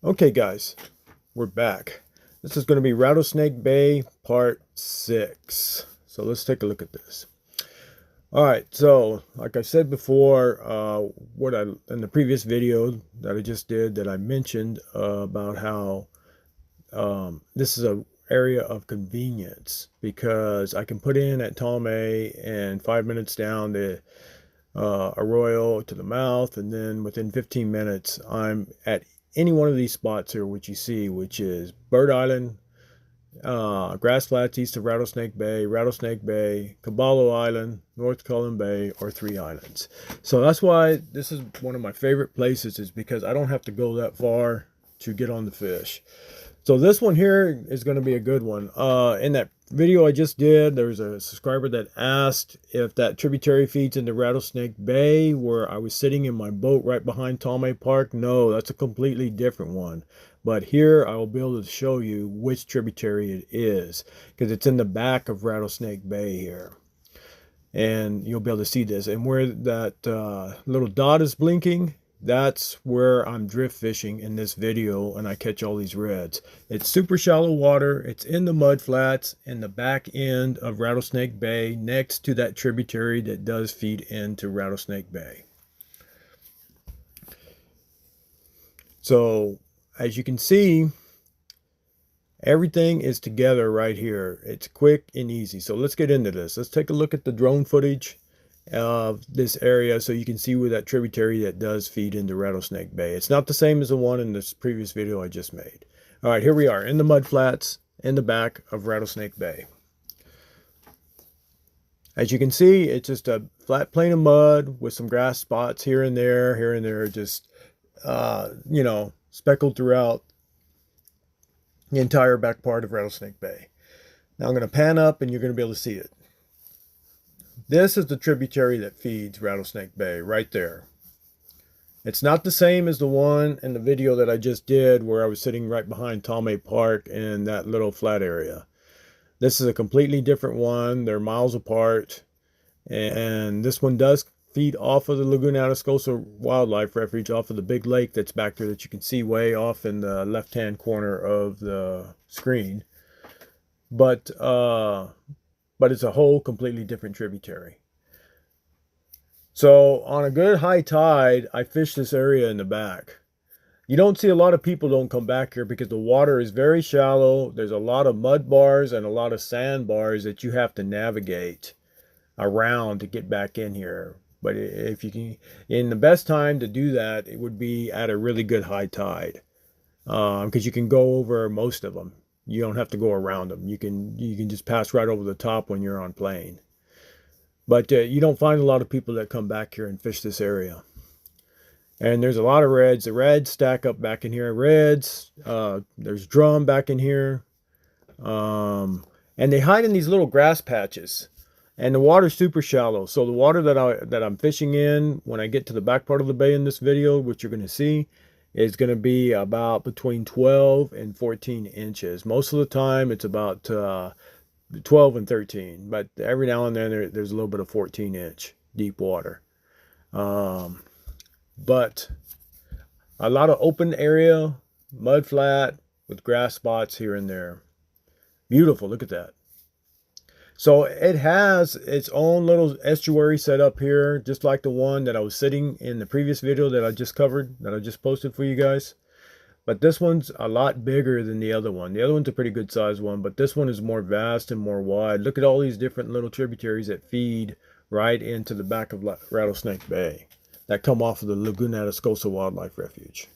Okay guys, we're back. This is going to be Rattlesnake Bay Part 6. So let's take a look at this. Alright, so like I said before, in the previous video that I just did, that I mentioned about how this is a area of convenience, because I can put in at Tome and 5 minutes down the arroyo to the mouth, and then within 15 minutes I'm at any one of these spots here, which you see, which is Bird Island, Grass Flats east of Rattlesnake Bay, Caballo Island, North Cullen Bay, or Three Islands. So that's why this is one of my favorite places, is because I don't have to go that far to get on the fish. So this one here is going to be a good one. In that video I just did, there was a subscriber that asked if that tributary feeds into Rattlesnake Bay, where I was sitting in my boat right behind Tome Park. No, that's a completely different one. But here I will be able to show you which tributary it is, because it's in the back of Rattlesnake Bay here. And you'll be able to see this. And where that little dot is blinking, that's where I'm drift fishing in this video, and I catch all these reds. It's super shallow water. It's in the mud flats in the back end of Rattlesnake Bay, next to that tributary that does feed into Rattlesnake Bay. So as you can see, everything is together right here. It's quick and easy. So let's get into this. Let's take a look at the drone footage of this area so you can see where that tributary that does feed into Rattlesnake Bay. It's not the same as the one in this previous video I just made. All right, here we are in the mud flats in the back of Rattlesnake Bay. As you can see, it's just a flat plain of mud with some grass spots here and there, just you know, speckled throughout the entire back part of Rattlesnake Bay. Now I'm going to pan up and you're going to be able to see it. This is the tributary that feeds Rattlesnake Bay right there. It's not the same as the one in the video that I just did, where I was sitting right behind Tome Park in that little flat area. This is a completely different one. They're miles apart. And this one does feed off of the Laguna Atascosa Wildlife Refuge, off of the big lake that's back there that you can see way off in the left-hand corner of the screen. But it's a whole completely different tributary. So on a good high tide, I fish this area in the back. You don't see a lot of people don't come back here because the water is very shallow. There's a lot of mud bars and a lot of sand bars that you have to navigate around to get back in here. But if you can, in the best time to do that, it would be at a really good high tide, because you can go over most of them. You don't have to go around them. You can just pass right over the top when you're on plane. But you don't find a lot of people that come back here and fish this area. And there's a lot of reds. The reds stack up back in here. Reds. There's drum back in here. And they hide in these little grass patches. And the water's super shallow. So the water that I'm fishing in when I get to the back part of the bay in this video, which you're going to see, is going to be about between 12 and 14 inches. Most of the time it's about 12 and 13, but every now and then there's a little bit of 14-inch deep water. But a lot of open area, mud flat with grass spots here and there. Beautiful, look at that. So it has its own little estuary set up here, just like the one that I was sitting in the previous video that I just covered, that I just posted for you guys. But this one's a lot bigger than the other one. The other one's a pretty good sized one, but this one is more vast and more wide. Look at all these different little tributaries that feed right into the back of Rattlesnake Bay, that come off of the Laguna Atascosa Wildlife Refuge.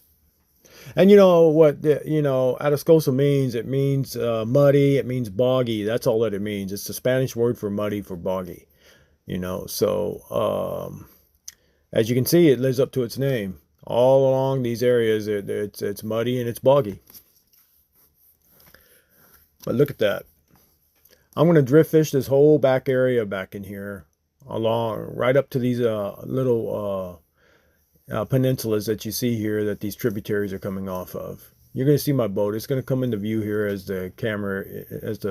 And you know what, Atascosa means? It means muddy, it means boggy. That's all that it means. It's the Spanish word for muddy, for boggy. So as you can see, it lives up to its name. All along these areas, it's muddy and it's boggy. But look at that. I'm going to drift fish this whole back area back in here, along right up to these little peninsulas that you see here that these tributaries are coming off of. You're going to see my boat. It's going to come into view here as the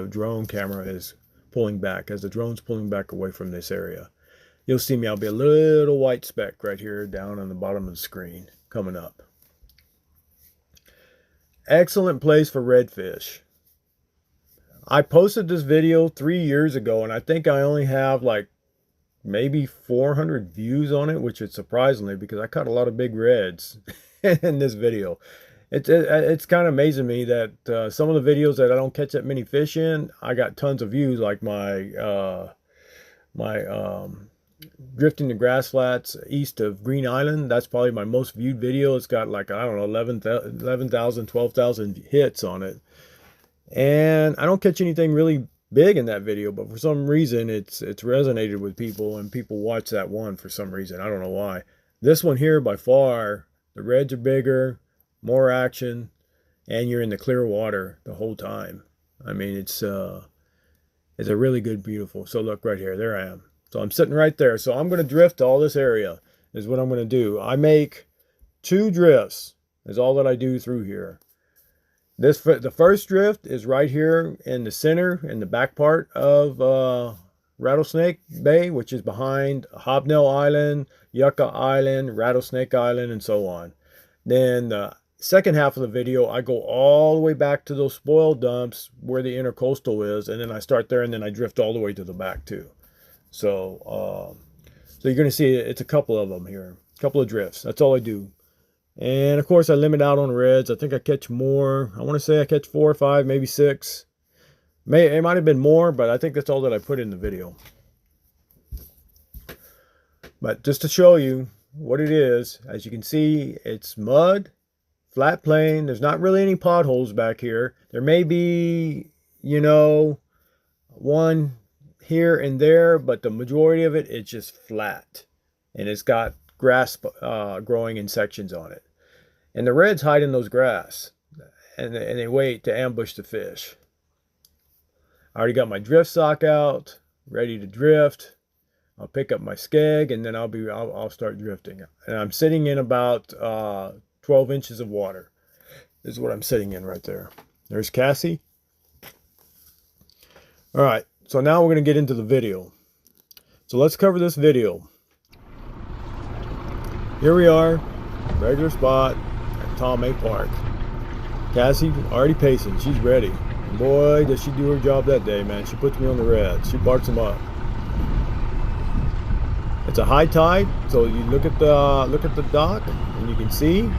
drone camera is pulling back, as the drone's pulling back away from this area. You'll see me. I'll be a little white speck right here down on the bottom of the screen coming up. excellent place for redfish. I posted this video 3 years ago, and I think I only have like maybe 400 views on it, which is surprisingly because I caught a lot of big reds in this video. It's kind of amazing to me that some of the videos that I don't catch that many fish in, I got tons of views, like my drifting the grass flats east of Green Island. That's probably my most viewed video. It's got like, I don't know, 11,000, 12,000 hits on it. And I don't catch anything really big in that video, but for some reason it's resonated with people, and people watch that one for some reason. I don't know why. This one here, by far, the reds are bigger, more action, and you're in the clear water the whole time. I mean, it's a really good, beautiful. So look right here, there I am. So I'm sitting right there. So I'm going to drift all this area is what I'm going to do. I make 2 drifts is all that I do through here. The first drift is right here in the center, in the back part of Rattlesnake Bay, which is behind Hobnail Island, Yucca Island, Rattlesnake Island, and so on. Then the second half of the video, I go all the way back to those spoil dumps where the intercoastal is, and then I start there, and then I drift all the way to the back too. So, so you're going to see it's a couple of them here, a couple of drifts. That's all I do. And of course I limit out on reds. I think I catch more. I want to say I catch 4 or 5, maybe 6. It might have been more, but I think that's all that I put in the video. But just to show you what it is, as you can see, it's mud, flat plain. There's not really any potholes back here. There may be, you know, one here and there, but the majority of it's just flat. And it's got grass growing in sections on it. And the reds hide in those grass, and they wait to ambush the fish. I already got my drift sock out, ready to drift. I'll pick up my skeg, and then I'll start drifting. And I'm sitting in about 12 inches of water. This is what I'm sitting in right there. There's Cassie. All right, so now we're going to get into the video. So let's cover this video. Here we are, regular spot at Tom A. Park. Cassie already pacing. She's ready. And boy, does she do her job that day, man. She puts me on the reds. She barks them up. It's a high tide, so you look at the dock, and you can see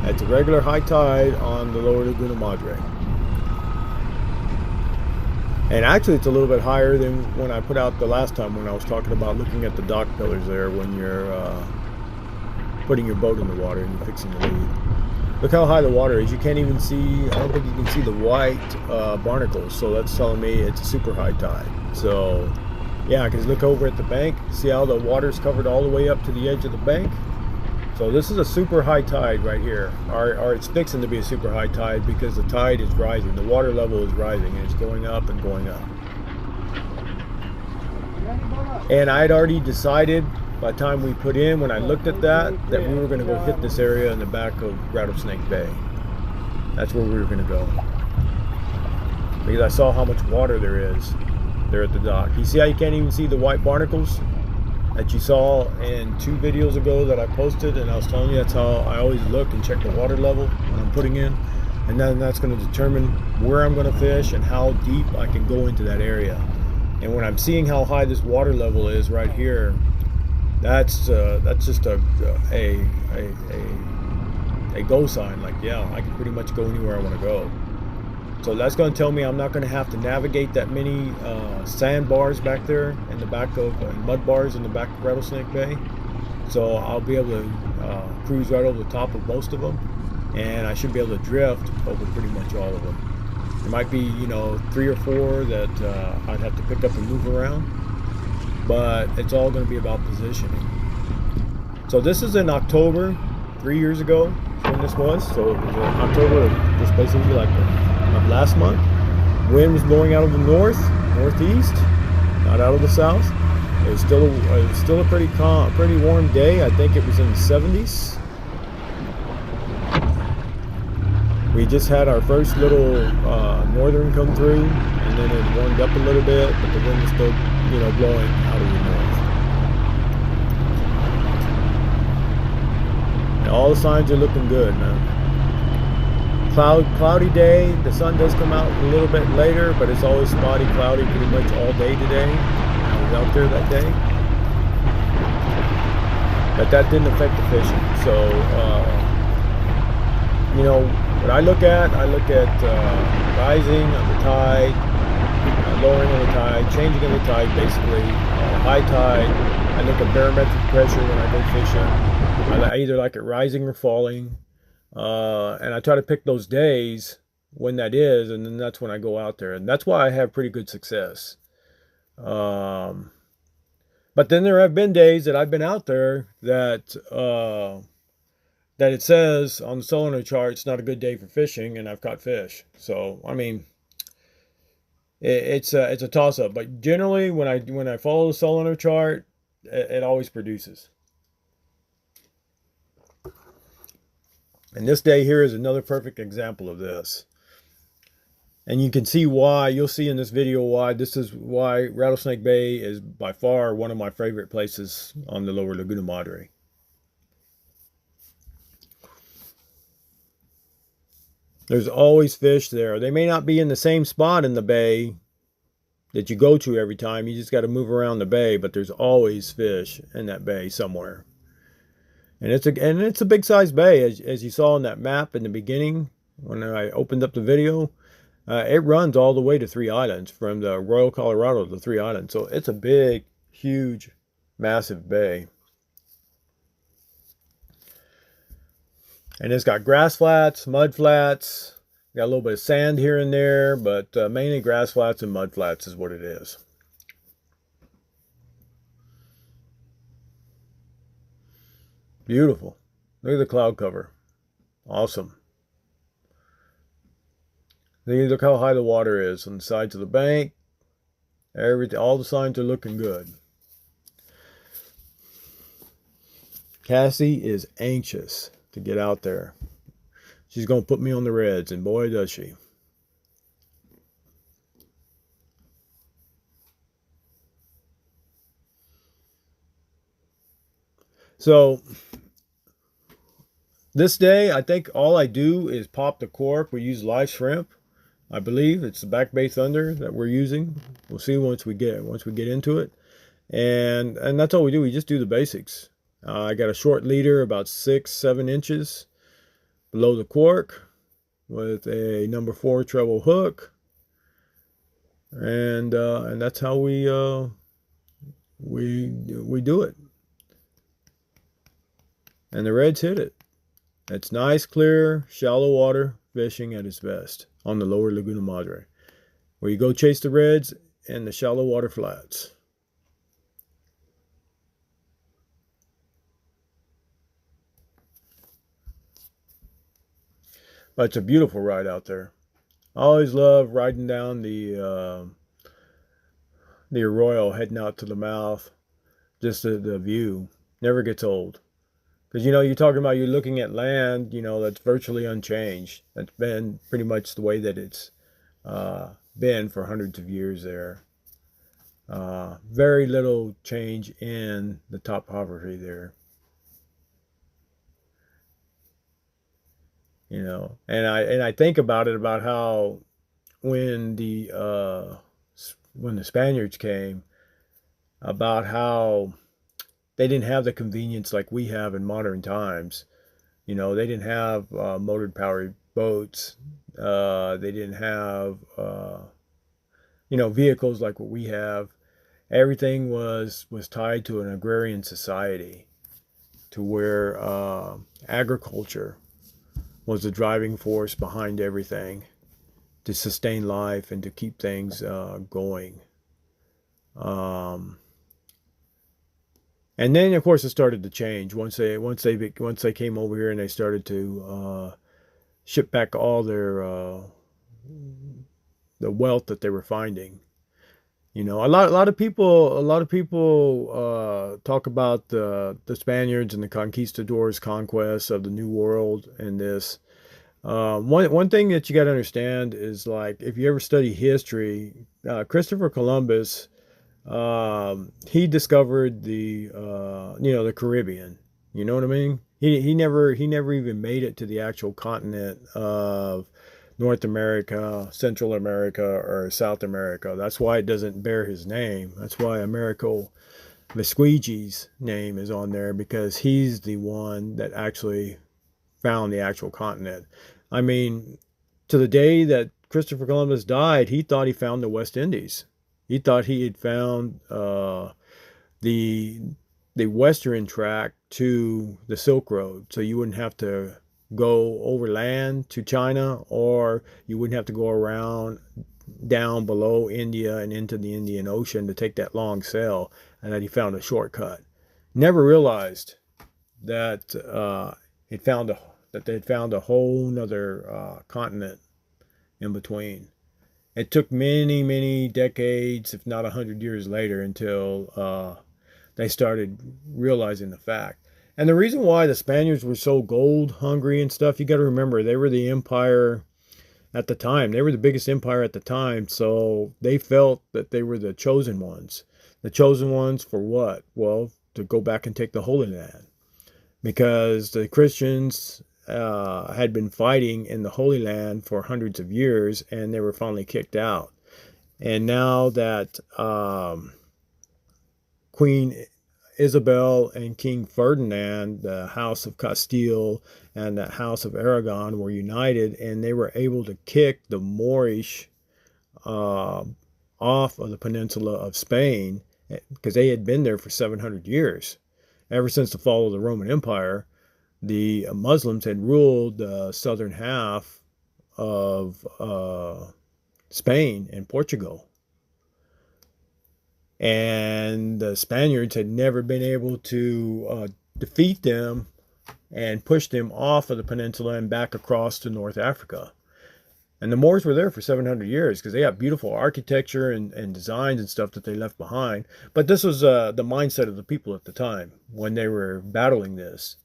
it's a regular high tide on the lower Laguna Madre. And actually, it's a little bit higher than when I put out the last time when I was talking about looking at the dock pillars there when you're putting your boat in the water and you're fixing the lead. Look how high the water is. You can't even see, I don't think you can see the white barnacles. So that's telling me it's a super high tide. So yeah, because look over at the bank. See how the water's covered all the way up to the edge of the bank? So this is a super high tide right here. Or it's fixing to be a super high tide because the tide is rising. The water level is rising and it's going up and going up. And I'd already decided by the time we put in, when I looked at that we were going to go hit this area in the back of Rattlesnake Bay. That's where we were going to go. Because I saw how much water there is there at the dock. You see how you can't even see the white barnacles that you saw in 2 videos ago that I posted, and I was telling you that's how I always look and check the water level when I'm putting in. And then that's going to determine where I'm going to fish and how deep I can go into that area. And when I'm seeing how high this water level is right here, that's just a go sign. Like, yeah, I can pretty much go anywhere I want to go. So that's going to tell me I'm not going to have to navigate that many sandbars back there in the back of mud bars in the back of Rattlesnake Bay. So I'll be able to cruise right over the top of most of them, and I should be able to drift over pretty much all of them. There might be, you know, 3 or 4 that I'd have to pick up and move around, but it's all going to be about positioning. So this is in October, 3 years ago when this was. So it was in October, this basically like of last month. Wind was blowing out of the northeast, not out of the south. It was still a pretty warm day. I think it was in the 70s. We just had our first little northern come through, and then it warmed up a little bit, but the wind was still, you know, blowing out of the north. And all the signs are looking good, man. Cloudy day. The sun does come out a little bit later, but it's always spotty, cloudy pretty much all day today. I was out there that day, but that didn't affect the fishing. So you know what I look at rising of the tide, lowering of the tide, changing of the tide, basically. High tide, I look at barometric pressure when I go fishing. I either like it rising or falling. And I try to pick those days when that is, and then that's when I go out there. And that's why I have pretty good success. But then there have been days that I've been out there that that it says on the sonar chart it's not a good day for fishing, and I've caught fish. So I mean, it's a toss-up. But generally, when I follow the sonar chart, it always produces. And this day here is another perfect example of this. And you can see why, you'll see in this video why Rattlesnake Bay is by far one of my favorite places on the Lower Laguna Madre. There's always fish there. They may not be in the same spot in the bay that you go to every time. You just got to move around the bay, but there's always fish in that bay somewhere. And it's a big size bay, as you saw in that map in the beginning when I opened up the video. It runs all the way to 3 Islands, from the Royal Colorado to 3 Islands. So it's a big, huge, massive bay. And it's got grass flats, mud flats, got a little bit of sand here and there, but mainly grass flats and mud flats is what it is. Beautiful. Look at the cloud cover. Awesome. Look how high the water is on the sides of the bank. Everything, all the signs are looking good. Cassie is anxious to get out there. She's going to put me on the reds, and boy does she. So this day, I think all I do is pop the cork. We use live shrimp. I believe it's the Back Bay Thunder that we're using. We'll see once we get into it. And that's all we do. We just do the basics. I got a short leader about 6-7 inches below the cork with a number 4 treble hook. And that's how we do it. And the reds hit it. It's nice, clear, shallow water fishing at its best on the Lower Laguna Madre, where you go chase the reds and the shallow water flats. But it's a beautiful ride out there. I always love riding down the Arroyo, heading out to the mouth. Just the view never gets old. Because, you know, you're talking about, you're looking at land, you know, that's virtually unchanged. That's been pretty much the way that it's been for hundreds of years there. Very little change in the topography there. You know, and I think about it, about how when the Spaniards came, about how they didn't have the convenience like we have in modern times. You know, they didn't have motor powered boats. They didn't have you know, vehicles like what we have. Everything was tied to an agrarian society, to where agriculture was the driving force behind everything to sustain life and to keep things going. And then, of course, it started to change once they came over here and they started to ship back all their the wealth that they were finding. You know, a lot of people talk about the Spaniards and the conquistadors' conquest of the New World and this. One thing that you got to understand is, like, if you ever study history, Christopher Columbus, he discovered the you know, the Caribbean. You know what I mean? He never even made it to the actual continent of North America, Central America, or South America. That's why it doesn't bear his name. That's why Americo Vespucci's name is on there, because he's the one that actually found the actual continent. I mean, to the day that Christopher Columbus died, he thought he found the West Indies. He thought he had found the western track to the Silk Road, so you wouldn't have to go overland to China, or you wouldn't have to go around down below India and into the Indian Ocean to take that long sail, and that he found a shortcut. Never realized that that they had found a whole nother continent in between. It took many, many decades, if not 100 years later, until they started realizing the fact. And the reason why the Spaniards were so gold hungry and stuff, you got to remember, they were the empire at the time. They were the biggest empire at the time, so they felt that they were the chosen ones. The chosen ones for what? Well, to go back and take the Holy Land. Because the Christians had been fighting in the Holy Land for hundreds of years, and they were finally kicked out. And now that Queen Isabel and King Ferdinand, the House of Castile and the House of Aragon, were united, and they were able to kick the Moorish off of the peninsula of Spain, because they had been there for 700 years. Ever since the fall of the Roman Empire, the Muslims had ruled the southern half of Spain and Portugal. And the Spaniards had never been able to defeat them and push them off of the peninsula and back across to North Africa. And the Moors were there for 700 years because they have beautiful architecture and designs and stuff that they left behind. But this was the mindset of the people at the time when they were battling this.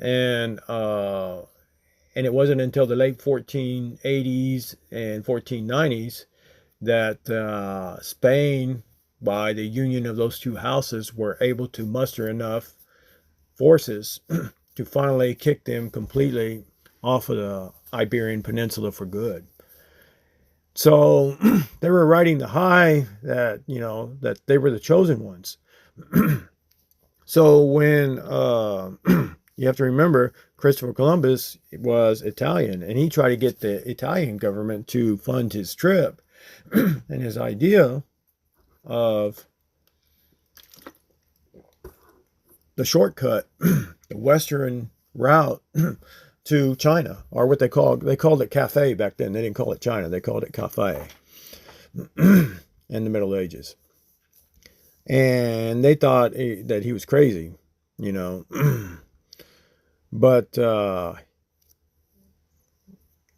And it wasn't until the late 1480s and 1490s that Spain, by the union of those two houses, were able to muster enough forces to finally kick them completely off of the Iberian Peninsula for good. So they were riding the high that, that they were the chosen ones. So when you have to remember, Christopher Columbus was Italian, and he tried to get the Italian government to fund his trip. And his idea of the shortcut, the western route to China, or what they called it cafe back then. They didn't call it China, they called it cafe in the Middle Ages. And they thought that he was crazy, but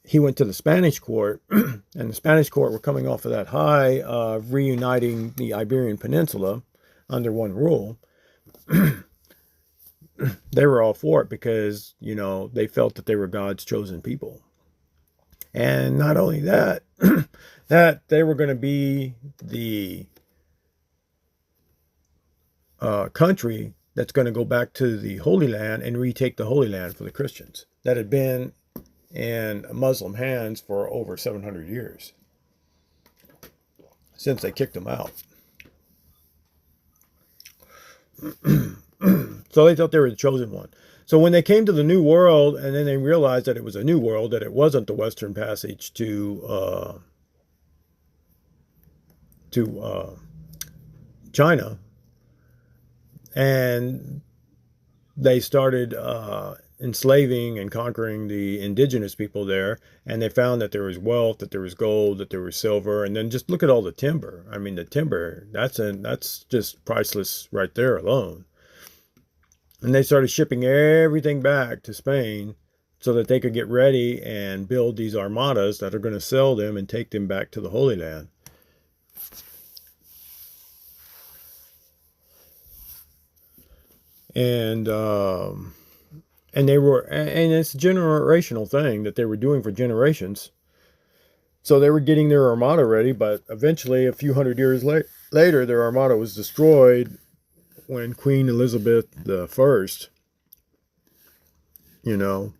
he went to the Spanish court, and the Spanish court were coming off of that high of reuniting the Iberian Peninsula under one rule. They were all for it because, they felt that they were God's chosen people. And not only that, that they were going to be the country that's going to go back to the Holy Land and retake the Holy Land for the Christians that had been in Muslim hands for over 700 years since they kicked them out. So they thought they were the chosen one. So when they came to the New World, and then they realized that it was a new world, that it wasn't the Western Passage to China, and they started enslaving and conquering the indigenous people there, and they found that there was wealth, that there was gold, that there was silver, and then just look at all the timber. I mean, the timber, that's just priceless right there alone. And they started shipping everything back to Spain so that they could get ready and build these armadas that are going to sell them and take them back to the Holy Land. And it's a generational thing that they were doing for generations. So they were getting their armada ready, but eventually, a few hundred years later, their armada was destroyed when Queen Elizabeth I you know,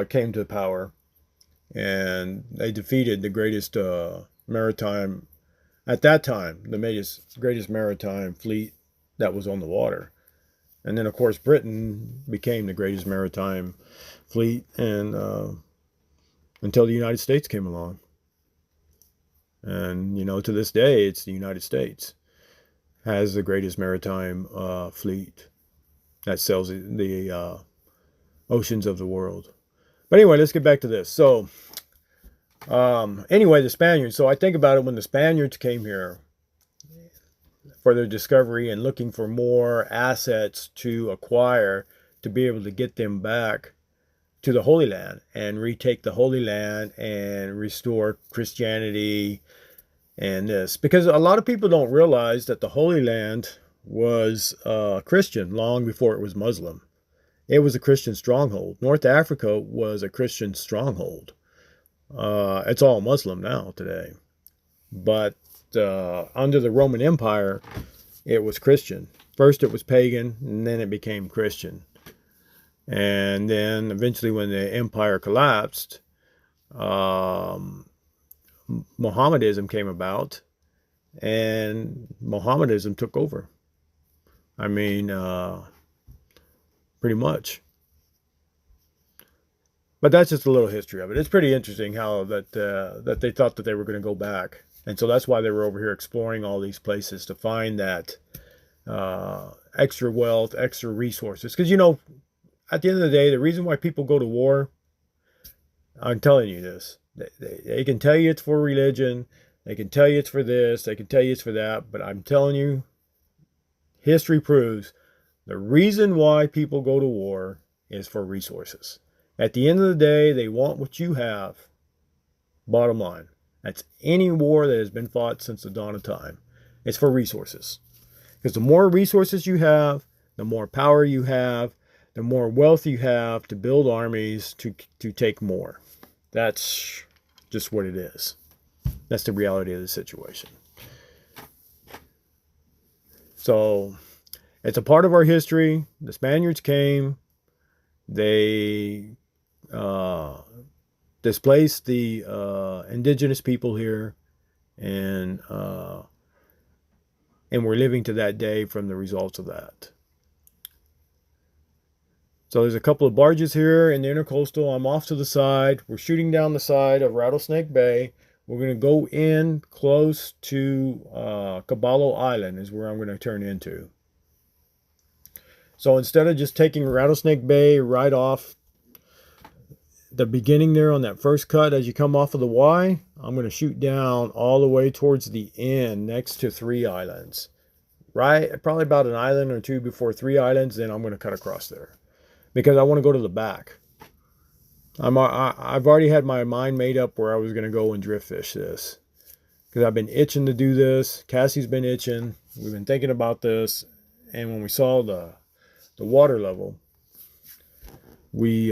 came to power, and they defeated the greatest maritime, at that time, the greatest maritime fleet that was on the water. And then, of course, Britain became the greatest maritime fleet, and until the United States came along. And, you know, to this day, it's the United States has the greatest maritime fleet that sails the oceans of the world. But anyway, let's get back to this. So, anyway, the Spaniards. So I think about it, when the Spaniards came here for their discovery and looking for more assets to acquire to be able to get them back to the Holy Land and retake the Holy Land and restore Christianity and this. Because a lot of people don't realize that the Holy Land was Christian long before it was Muslim. It was a Christian stronghold. North Africa was a Christian stronghold. It's all Muslim now today. But under the Roman Empire, it was Christian. First it was pagan, and then it became Christian. And then eventually when the empire collapsed, Mohammedanism came about, and Mohammedanism took over. I mean, pretty much. But that's just a little history of it. It's pretty interesting how that they thought that they were going to go back. And so that's why they were over here exploring all these places to find that extra wealth, extra resources. Because, you know, at the end of the day, the reason why people go to war, I'm telling you this, they can tell you it's for religion, they can tell you it's for this, they can tell you it's for that, but I'm telling you, history proves the reason why people go to war is for resources. At the end of the day, they want what you have. Bottom line. That's any war that has been fought since the dawn of time. It's for resources. Because the more resources you have, the more power you have, the more wealth you have to build armies to take more. That's just what it is. That's the reality of the situation. So, it's a part of our history. The Spaniards came. They displaced the indigenous people here, and we're living to that day from the results of that. So there's a couple of barges here in the intercoastal. I'm off to the side. We're shooting down the side of Rattlesnake Bay. We're going to go in close to Caballo Island is where I'm going to turn into. So instead of just taking Rattlesnake Bay right off the beginning there on that first cut as you come off of the Y, I'm going to shoot down all the way towards the end next to 3 islands. Right, probably about an island or two before 3 islands, then I'm going to cut across there. Because I want to go to the back. I've already had my mind made up where I was going to go and drift fish this. Because I've been itching to do this. Cassie's been itching. We've been thinking about this. And when we saw the water level, we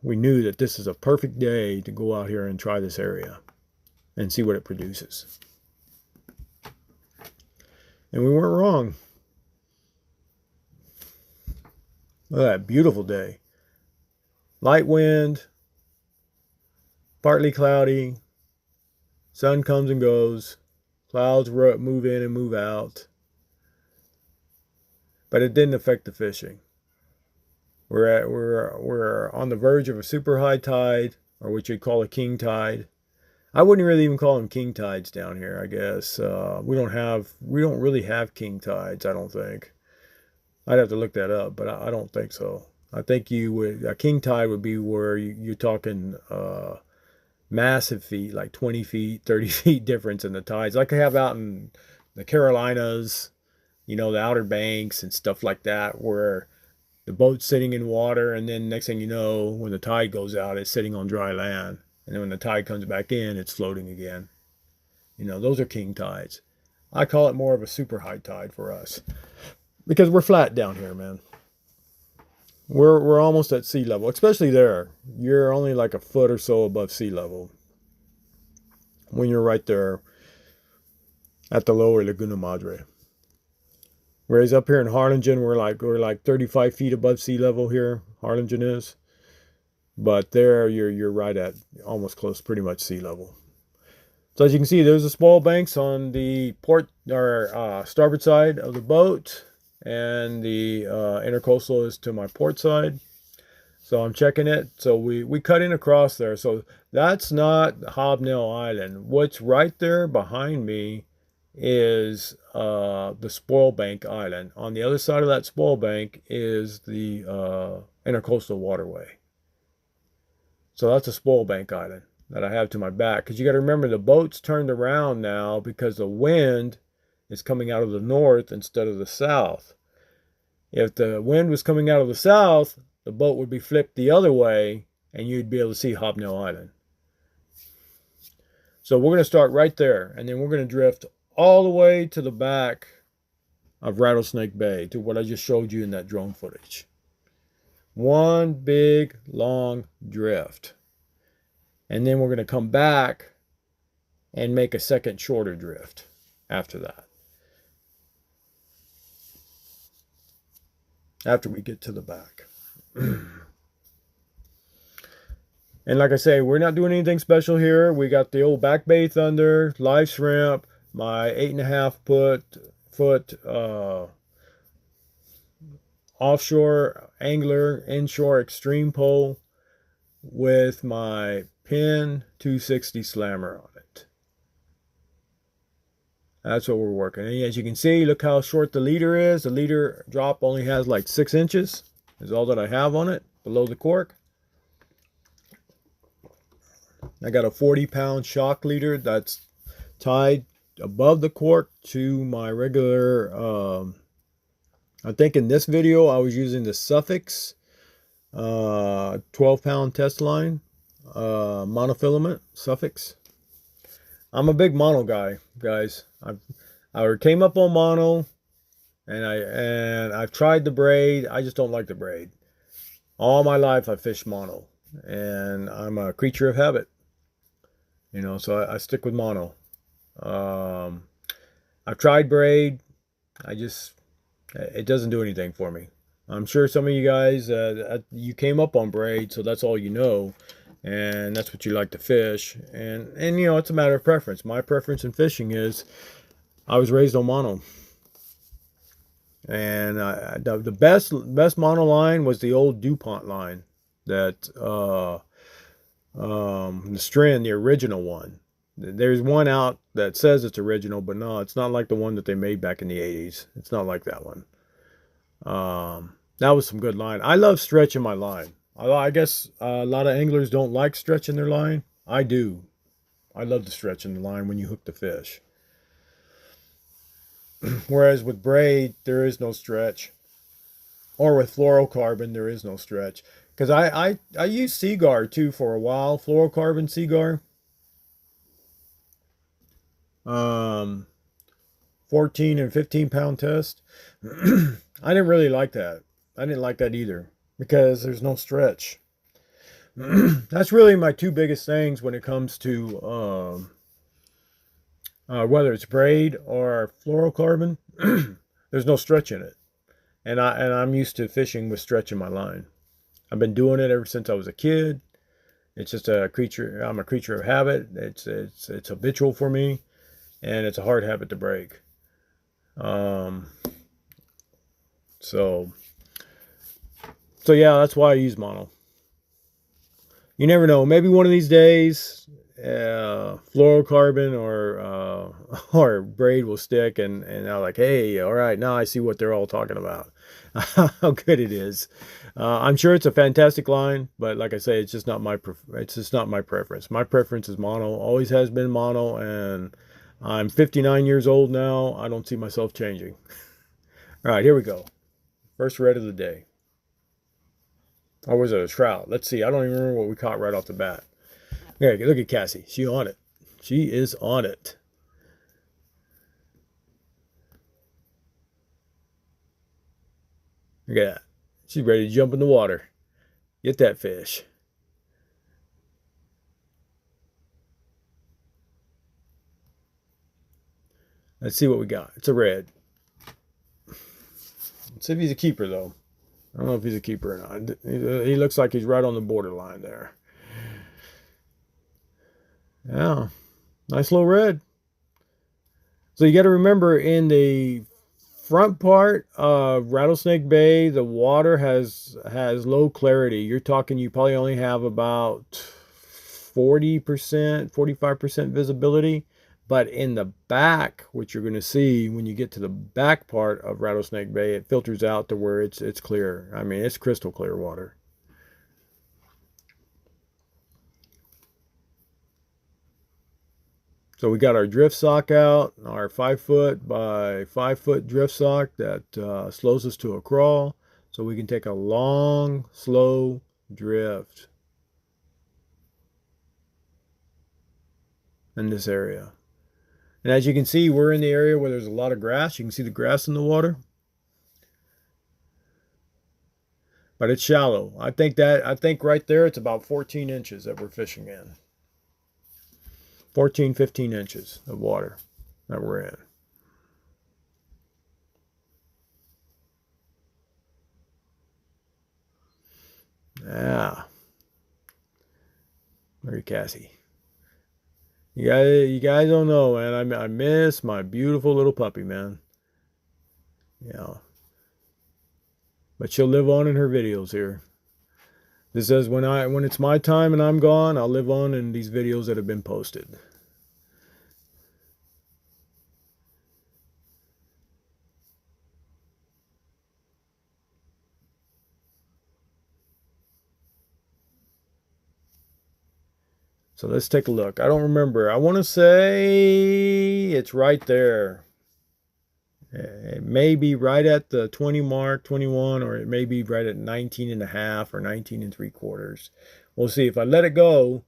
knew that this is a perfect day to go out here and try this area and see what it produces. And we weren't wrong. Look at that beautiful day. Light wind, partly cloudy, sun comes and goes, clouds move in and move out. But it didn't affect the fishing. We're on the verge of a super high tide, or what you'd call a king tide. I wouldn't really even call them king tides down here, I guess. We don't really have king tides, I don't think. I'd have to look that up, but I don't think so. I think a king tide would be where you're talking massive feet, like 20 feet, 30 feet difference in the tides. Like I have out in the Carolinas, you know, the Outer Banks and stuff like that, where the boat's sitting in water, and then next thing you know, when the tide goes out, it's sitting on dry land. And then when the tide comes back in, it's floating again. You know, those are king tides. I call it more of a super high tide for us. Because we're flat down here, man. We're almost at sea level, especially there. You're only like a foot or so above sea level when you're right there at the lower Laguna Madre. Whereas up here in Harlingen, we're like 35 feet above sea level here. Harlingen is, but there you're right at almost close, pretty much sea level. So as you can see, there's the spoil banks on the port or starboard side of the boat, and the intercoastal is to my port side. So I'm checking it. So we cut in across there. So that's not Hobnail Island. What's right there behind me is the spoil bank island. On the other side of that spoil bank is the intercoastal waterway. So that's a spoil bank island that I have to my back. Because you got to remember, the boat's turned around now because the wind is coming out of the north instead of the south. If the wind was coming out of the south, the boat would be flipped the other way and you'd be able to see Hobnail Island. So we're going to start right there, and then we're going to drift all the way to the back of Rattlesnake Bay, to what I just showed you in that drone footage. One big long drift. And then we're going to come back and make a second shorter drift after that. After we get to the back. And like I say, we're not doing anything special here. We got the old Back Bay Thunder, live shrimp, my 8.5 foot offshore angler inshore extreme pole with my Pin 260 slammer on it. That's what we're working. And as you can see, look how short the leader is. The leader drop only has like 6 inches. Is all that I have on it below the cork. I got a 40-pound shock leader that's tied above the cork to my regular, I think in this video I was using the Suffix 12-pound test line, monofilament Suffix. I'm a big mono guy, guys. I came up on mono, and I've tried the braid. I just don't like the braid. All my life I fished mono, and I'm a creature of habit. You know, so I stick with mono. I've tried braid. It doesn't do anything for me. I'm sure some of you guys, you came up on braid, so that's all you know, and that's what you like to fish. And you know, it's a matter of preference. My preference in fishing is, I was raised on mono. And the best mono line was the old DuPont line, that the Strand, the original one. There's one out that says it's original, but no, it's not like the one that they made back in the 80s. It's not like that one. That was some good line. I love stretching my line. I guess a lot of anglers don't like stretching their line. I do. I love the stretching the line when you hook the fish. Whereas with braid, there is no stretch. Or with fluorocarbon, there is no stretch. Because I used Seaguar too for a while. Fluorocarbon Seaguar. 14 and 15-pound test. I didn't really like that. I didn't like that either, because there's no stretch. That's really my two biggest things when it comes to whether it's braid or fluorocarbon. There's no stretch in it, and I'm used to fishing with stretch in my line. I've been doing it ever since I was a kid. It's just a creature. I'm a creature of habit. It's habitual for me, and it's a hard habit to break. So yeah, that's why I use mono. You never know. Maybe one of these days, fluorocarbon or braid will stick, and I'm like, hey, all right, now I see what they're all talking about. How good it is. I'm sure it's a fantastic line, but like I say, it's just not my preference. My preference is mono. Always has been mono, and I'm 59 years old now. I don't see myself changing. All right, here we go. First red of the day. Or was it a trout? Let's see. I don't even remember what we caught right off the bat. Okay, look at Cassie. She on it. She is on it. Look at that. She's ready to jump in the water. Get that fish. Let's see what we got. It's a red. Let's see if he's a keeper, though. I don't know if he's a keeper or not. He looks like he's right on the borderline there. Yeah, nice little red. So you got to remember, in the front part of Rattlesnake Bay, the water has low clarity. You're talking, you probably only have about 40%, 45% visibility. But in the back, what you're going to see when you get to the back part of Rattlesnake Bay, it filters out to where it's clear. I mean, it's crystal clear water. So we got our drift sock out, our 5 foot by 5 foot drift sock that slows us to a crawl, so we can take a long, slow drift in this area. And as you can see, we're in the area where there's a lot of grass. You can see the grass in the water. But it's shallow. I think right there it's about 14 inches that we're fishing in. 14, 15 inches of water that we're in. Yeah. Very Cassie. You guys don't know, man. I miss my beautiful little puppy, man. Yeah. But she'll live on in her videos here. This says when it's my time and I'm gone, I'll live on in these videos that have been posted. So let's take a look. I don't remember. I want to say it's right there. It may be right at the 20 mark, 21, or it may be right at 19 and a half or 19 and 3/4. We'll see. If I let it go,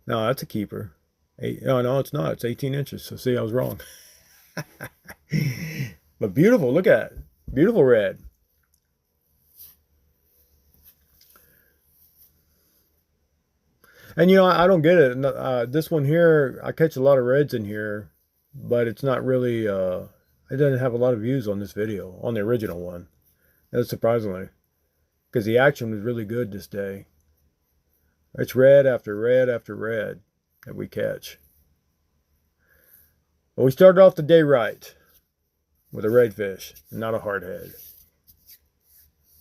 no, that's a keeper. No, it's not. It's 18 inches. So see, I was wrong. But beautiful. Look at it. Beautiful red. And I don't get it. This one here, I catch a lot of reds in here, but it's not really, it doesn't have a lot of views on this video, on the original one. That's surprisingly, because the action was really good this day. It's red after red after red that we catch. But we started off the day right with a redfish, and not a hardhead.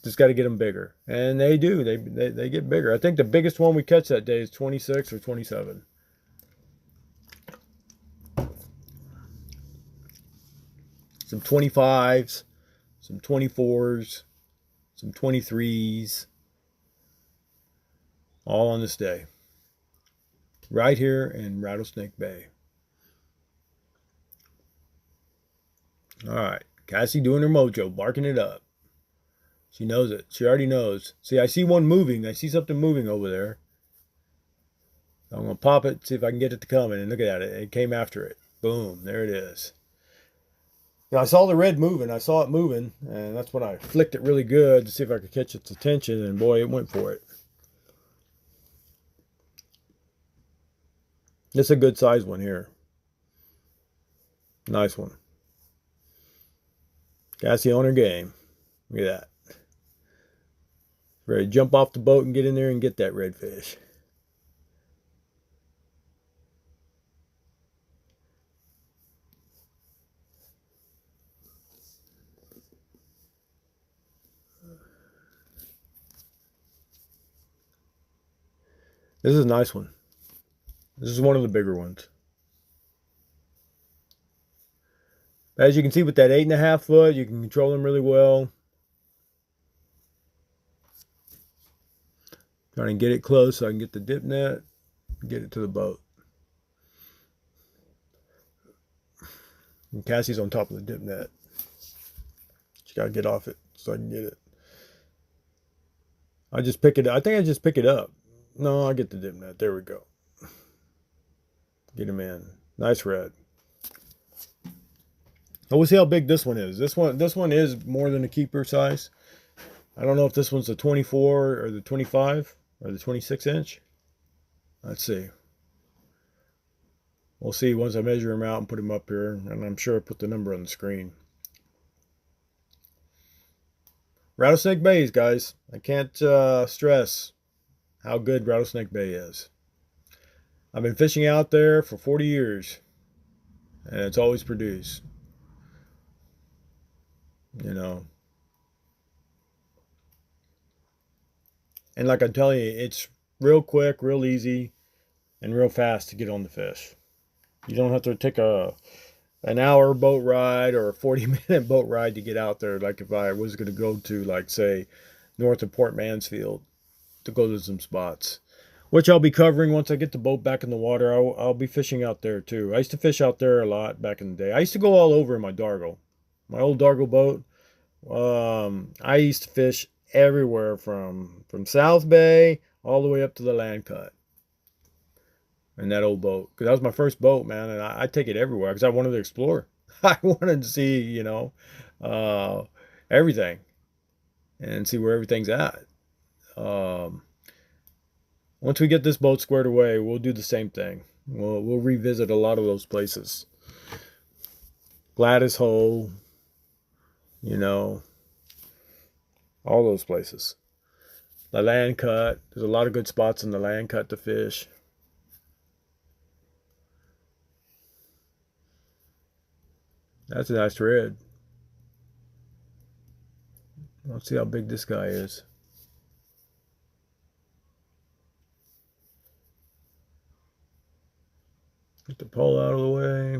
Just got to get them bigger. And they do. They get bigger. I think the biggest one we catch that day is 26 or 27. Some 25s, some 24s, some 23s. All on this day. Right here in Rattlesnake Bay. All right. Cassie doing her mojo, barking it up. She knows it. She already knows. See, I see one moving. I see something moving over there. I'm going to pop it, see if I can get it to come in. And look at it. It came after it. Boom. There it is. Now, I saw the red moving. I saw it moving. And that's when I flicked it really good to see if I could catch its attention. And boy, it went for it. This is a good size one here. Nice one. Cassie on her game. Look at that. Ready to jump off the boat and get in there and get that redfish. This is a nice one. This is one of the bigger ones. As you can see with that 8.5 foot, you can control them really well. Trying to get it close so I can get the dip net, get it to the boat. And Cassie's on top of the dip net. She got to get off it so I can get it. I just pick it up. I think I just pick it up. No, I get the dip net. There we go. Get him in. Nice red. Oh, we'll see how big this one is. This one is more than a keeper size. I don't know if this one's the 24 or the 25 or the 26 inch. Let's see. We'll see once I measure him out and put him up here, and I'm sure I put the number on the screen. Rattlesnake Bays, guys. I can't stress how good Rattlesnake Bay is. I've been fishing out there for 40 years, and it's always produced. You know, and like I'm telling you, it's real quick, real easy, and real fast to get on the fish. You don't have to take an hour boat ride or a 40-minute boat ride to get out there. Like if I was going to go to, like, say, north of Port Mansfield to go to some spots, which I'll be covering once I get the boat back in the water. I'll be fishing out there too. I used to fish out there a lot back in the day. I used to go all over in my Dargle, my old Dargle boat. I used to fish everywhere from South Bay all the way up to the land cut in that old boat, because that was my first boat, man, and I take it everywhere because I wanted to explore. I wanted to see, everything and see where everything's at. Once we get this boat squared away, we'll do the same thing. We'll revisit a lot of those places. Gladys Hole, all those places. The land cut. There's a lot of good spots in the land cut to fish. That's a nice red. Let's see how big this guy is. Get the pole out of the way.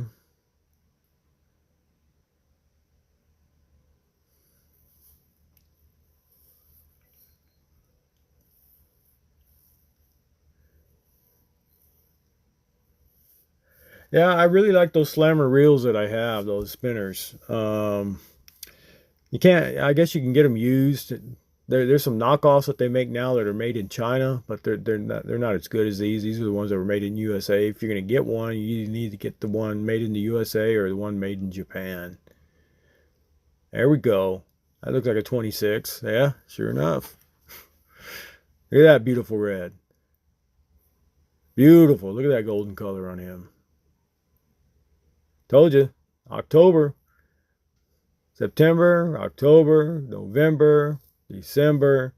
Yeah, I really like those slammer reels that I have, those spinners. You can't, I guess you can get them used. There's some knockoffs that they make now that are made in China, but they're not as good as these. These are the ones that were made in USA. If you're gonna get one, you need to get the one made in the USA or the one made in Japan. There we go. That looks like a 26. Yeah, sure enough. Look at that beautiful red. Beautiful. Look at that golden color on him. Told you. October. September, October, November, December,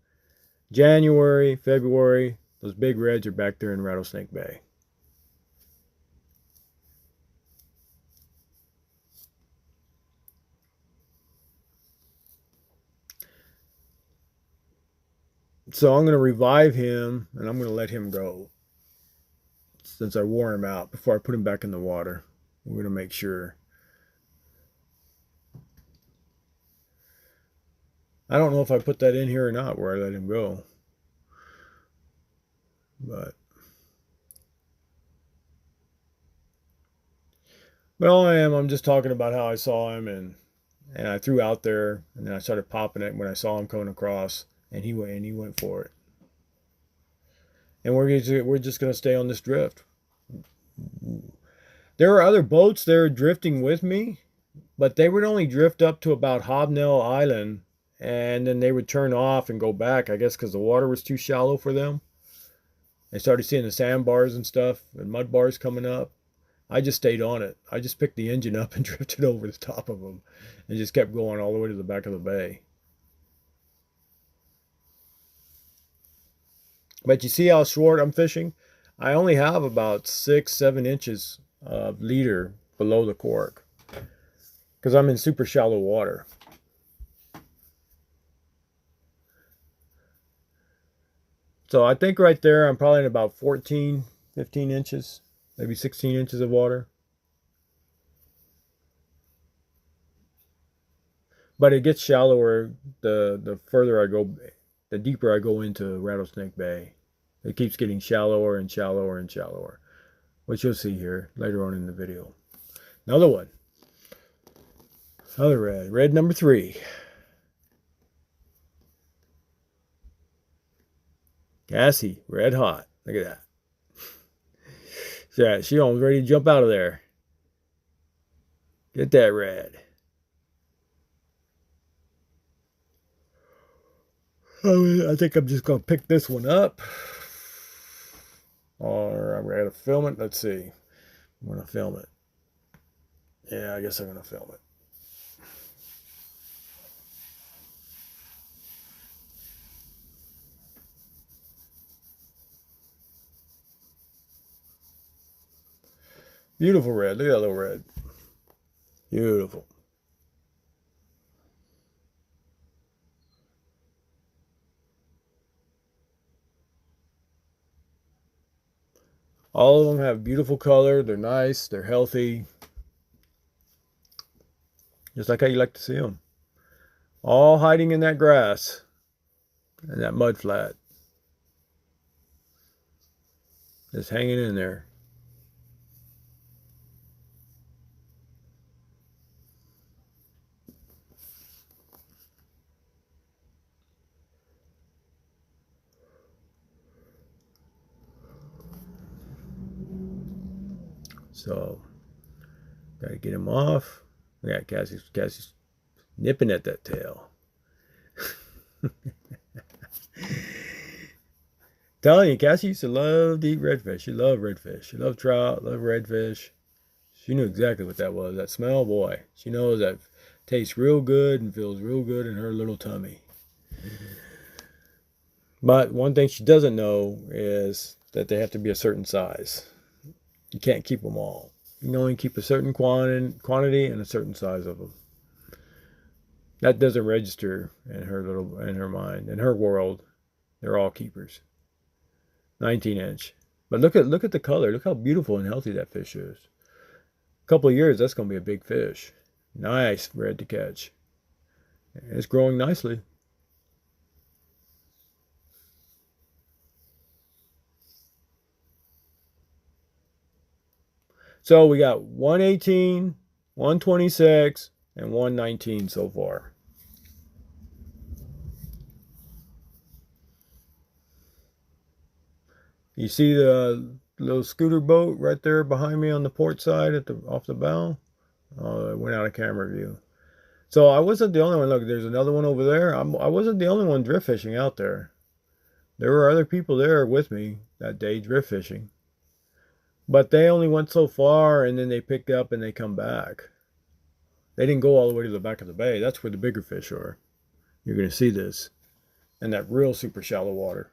January, February. Those big reds are back there in Rattlesnake Bay. So I'm going to revive him, and I'm going to let him go since I wore him out before I put him back in the water. We're going to make sure. I don't know if I put that in here or not where I let him go. But all I'm just talking about how I saw him, and I threw out there, and then I started popping it when I saw him coming across, and he went for it. And we're just going to stay on this drift. There are other boats there drifting with me, but they would only drift up to about Hobnail Island, and then they would turn off and go back, I guess because the water was too shallow for them. They started seeing the sandbars and stuff and mud bars coming up. I just stayed on it. I just picked the engine up and drifted over the top of them and just kept going all the way to the back of the bay. But you see how short I'm fishing? I only have about 6-7 inches of leader below the cork because I'm in super shallow water. So I think right there I'm probably in about 14, 15 inches, maybe 16 inches of water. But it gets shallower the further I go, the deeper I go into Rattlesnake Bay. It keeps getting shallower and shallower and shallower, which you'll see here later on in the video. Another one. Another red. Red number 3. Cassie, red hot. Look at that. Yeah, she almost ready to jump out of there. Get that red. I think I'm just going to pick this one up. Or I'm going to film it. Let's see. I'm going to film it. Yeah, I guess I'm going to film it. Beautiful red. Look at that little red. Beautiful. All of them have beautiful color. They're nice. They're healthy. Just like how you like to see them. All hiding in that grass and that mud flat. Just hanging in there. So, gotta get him off. Yeah, Cassie's nipping at that tail. Telling you, Cassie used to love to eat redfish. She loved redfish. She loved trout, loved redfish. She knew exactly what that was. That smell, boy. She knows that tastes real good and feels real good in her little tummy. But one thing she doesn't know is that they have to be a certain size. You can't keep them all. You can only keep a certain quantity and a certain size of them. That doesn't register in her mind. In her world, they're all keepers. 19-inch. But look at the color. Look how beautiful and healthy that fish is. A couple of years, that's going to be a big fish. Nice red to catch. It's growing nicely. So we got 118, 126, and 119 so far. You see the little scooter boat right there behind me on the port side off the bow? Oh, it went out of camera view. So I wasn't the only one. Look, there's another one over there. I wasn't the only one drift fishing out there. There were other people there with me that day drift fishing. But they only went so far and then they picked up and they come back. They didn't go all the way to the back of the bay. That's where the bigger fish are. You're going to see this in that real super shallow water.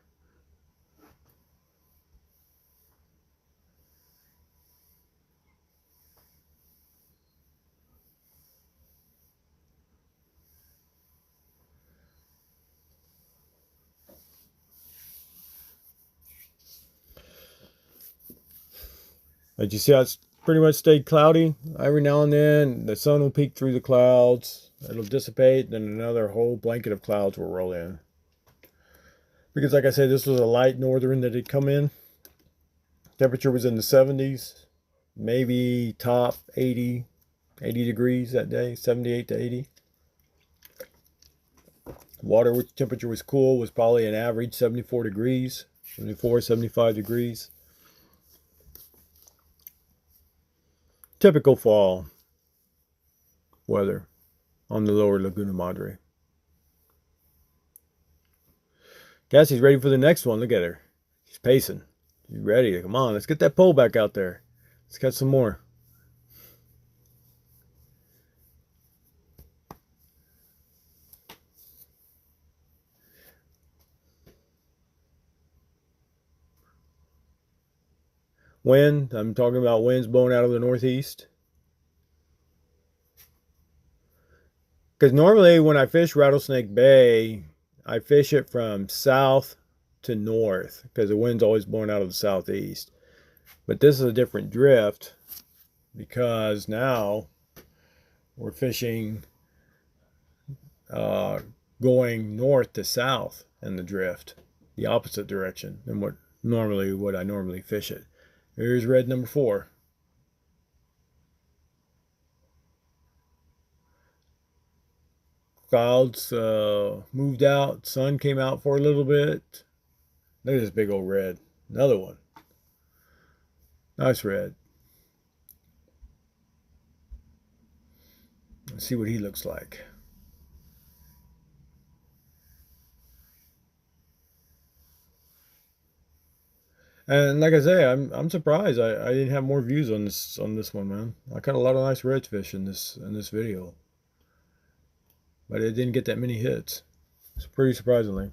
But you see how it's pretty much stayed cloudy? Every now and then the sun will peek through the clouds. It'll dissipate, then another whole blanket of clouds will roll in. Because like I said, this was a light northern that had come in. Temperature was in the 70s, maybe top 80 degrees that day, 78 to 80. Water temperature was cool, was probably an average 74 degrees, 74, 75 degrees. Typical fall weather on the lower Laguna Madre. Cassie's ready for the next one. Look at her. She's pacing. She's ready. Come on, let's get that pole back out there. Let's catch some more. Wind, I'm talking about winds blowing out of the northeast. Because normally when I fish Rattlesnake Bay, I fish it from south to north because the wind's always blowing out of the southeast. But this is a different drift because now we're fishing going north to south in the drift, the opposite direction than what I normally fish it. Here's red number 4. Clouds moved out. Sun came out for a little bit. Look at this big old red. Another one. Nice red. Let's see what he looks like. And like I say, I'm surprised I didn't have more views on this one, man. I caught a lot of nice redfish in this video, but it didn't get that many hits. It's pretty surprisingly.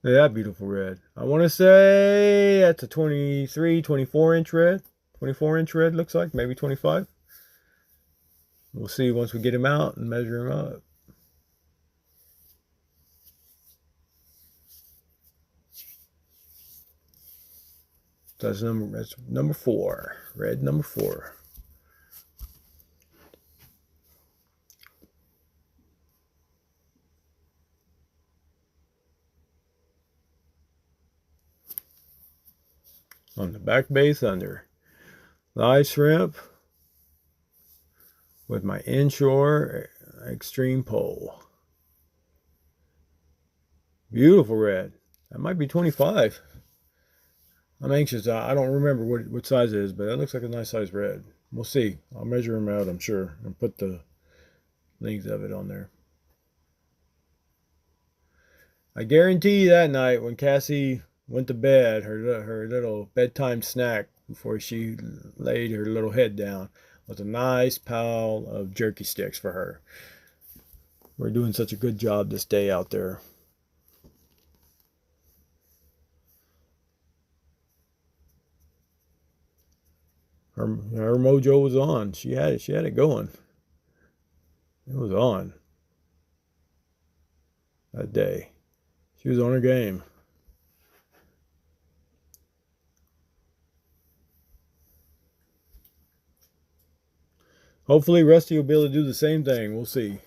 Look at that beautiful red. I want to say that's a 23, 24-inch red. 24-inch red looks like, maybe 25. We'll see once we get him out and measure him up. That's number 4. Red number 4. On the Back Bay Thunder. Live shrimp with my inshore extreme pole. Beautiful red. That might be 25. I'm anxious. I don't remember what size it is, but that looks like a nice size red. We'll see. I'll measure him out, I'm sure, and put the length of it on there. I guarantee you that night when Cassie went to bed, her little bedtime snack before she laid her little head down was a nice pile of jerky sticks for her. We're doing such a good job this day out there. Her mojo was on. She had it going. It was on that day. She was on her game. Hopefully Rusty will be able to do the same thing. We'll see.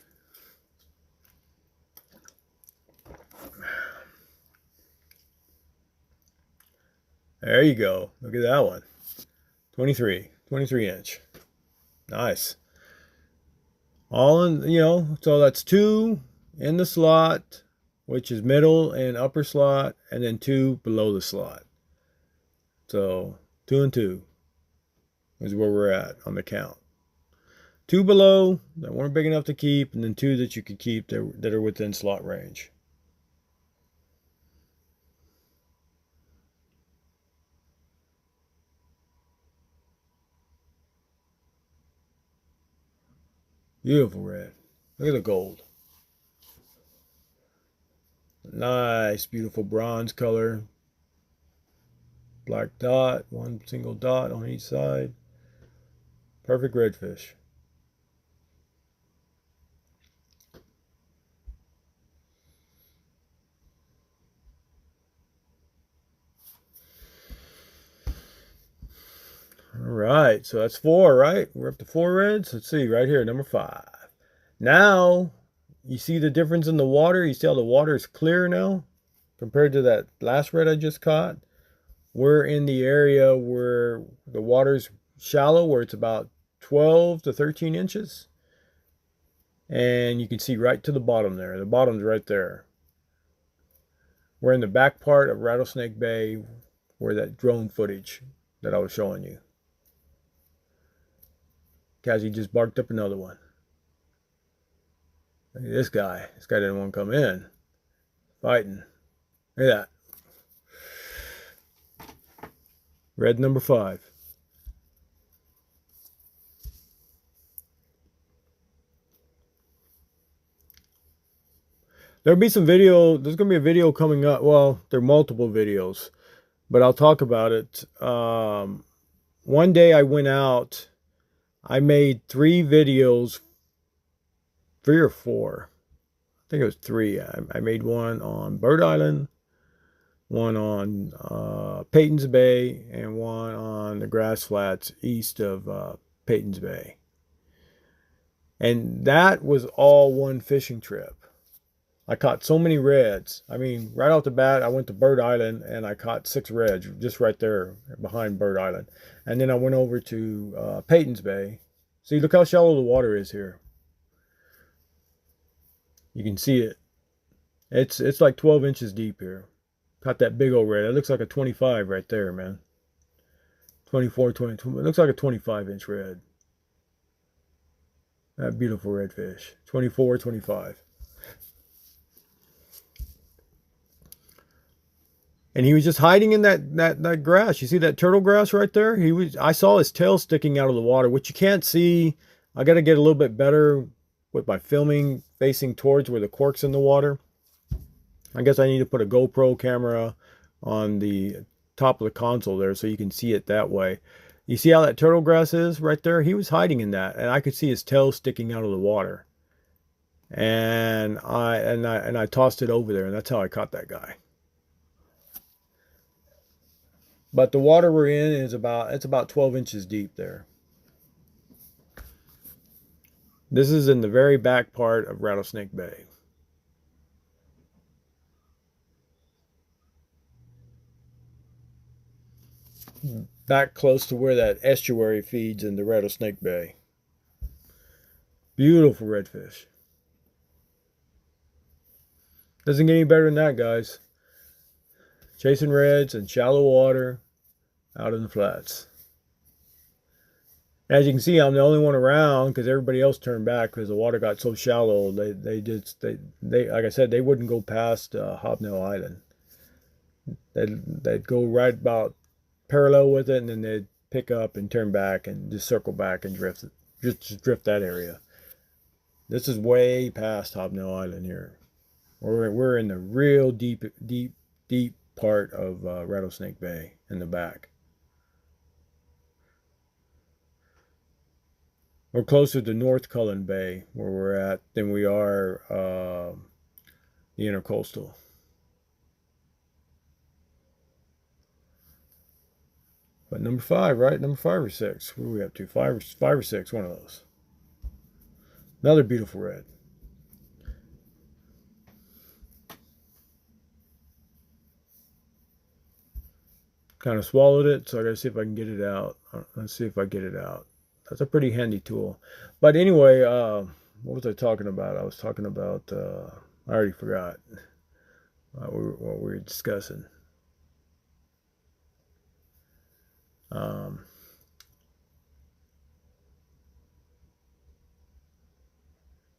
There you go. Look at that one. 23 inch. Nice. All in, so that's 2 in the slot, which is middle and upper slot, and then 2 below the slot. So 2 and 2 is where we're at on the count. 2 below that weren't big enough to keep, and then 2 that you could keep that are within slot range. Beautiful red. Look at the gold. Nice, beautiful bronze color. Black dot, one single dot on each side. Perfect redfish. All right, so that's 4, right? We're up to 4 reds. Let's see, right here, number 5. Now, you see the difference in the water? You see how the water is clear now compared to that last red I just caught? We're in the area where the water's shallow, where it's about 12 to 13 inches. And you can see right to the bottom there. The bottom's right there. We're in the back part of Rattlesnake Bay, where that drone footage that I was showing you. Cassie just barked up another one. Look at this guy. This guy didn't want to come in. Fighting. Look at that. Red number 5. There'll be some video. There's going to be a video coming up. Well, there are multiple videos, but I'll talk about it. One day I went out. I made 3 videos, 3 or 4. I think it was 3. I made one on Bird Island, one on Peyton's Bay, and one on the grass flats east of Peyton's Bay. And that was all one fishing trip. I caught so many reds. I mean, right off the bat, I went to Bird Island and I caught 6 reds just right there behind Bird Island. And then I went over to Peyton's Bay. See, look how shallow the water is here. You can see it. It's like 12 inches deep here. Caught that big old red. It looks like a 25 right there, man. 24, 20. It looks like a 25-inch red. That beautiful redfish. 24, 25. And he was just hiding in that grass. You see that turtle grass right there? I saw his tail sticking out of the water, which you can't see. I got to get a little bit better with my filming facing towards where the cork's in the water. I guess I need to put a GoPro camera on the top of the console there so you can see it that way. You see how that turtle grass is right there? He was hiding in that, and I could see his tail sticking out of the water. And I tossed it over there, and that's how I caught that guy. But the water we're in is about 12 inches deep there. This is in the very back part of Rattlesnake Bay. Back close to where that estuary feeds into Rattlesnake Bay. Beautiful redfish. Doesn't get any better than that, guys. Chasing reds in shallow water out in the flats. As you can see, I'm the only one around because everybody else turned back because the water got so shallow. They like I said, they wouldn't go past Hobnail Island. They'd go right about parallel with it, and then they'd pick up and turn back and just circle back and just drift that area. This is way past Hobnail Island here. We're in the real deep part of Rattlesnake Bay in the back. We're closer to North Cullen Bay where we're at than we are the Intercoastal. But number 5, right? Number 5 or 6. What are we up to? 5 or 6, one of those. Another beautiful red. Kind of swallowed it, so I gotta see if I can get it out. Let's see if I get it out. That's a pretty handy tool. But anyway, what was I talking about? I was talking about, I already forgot what we were discussing.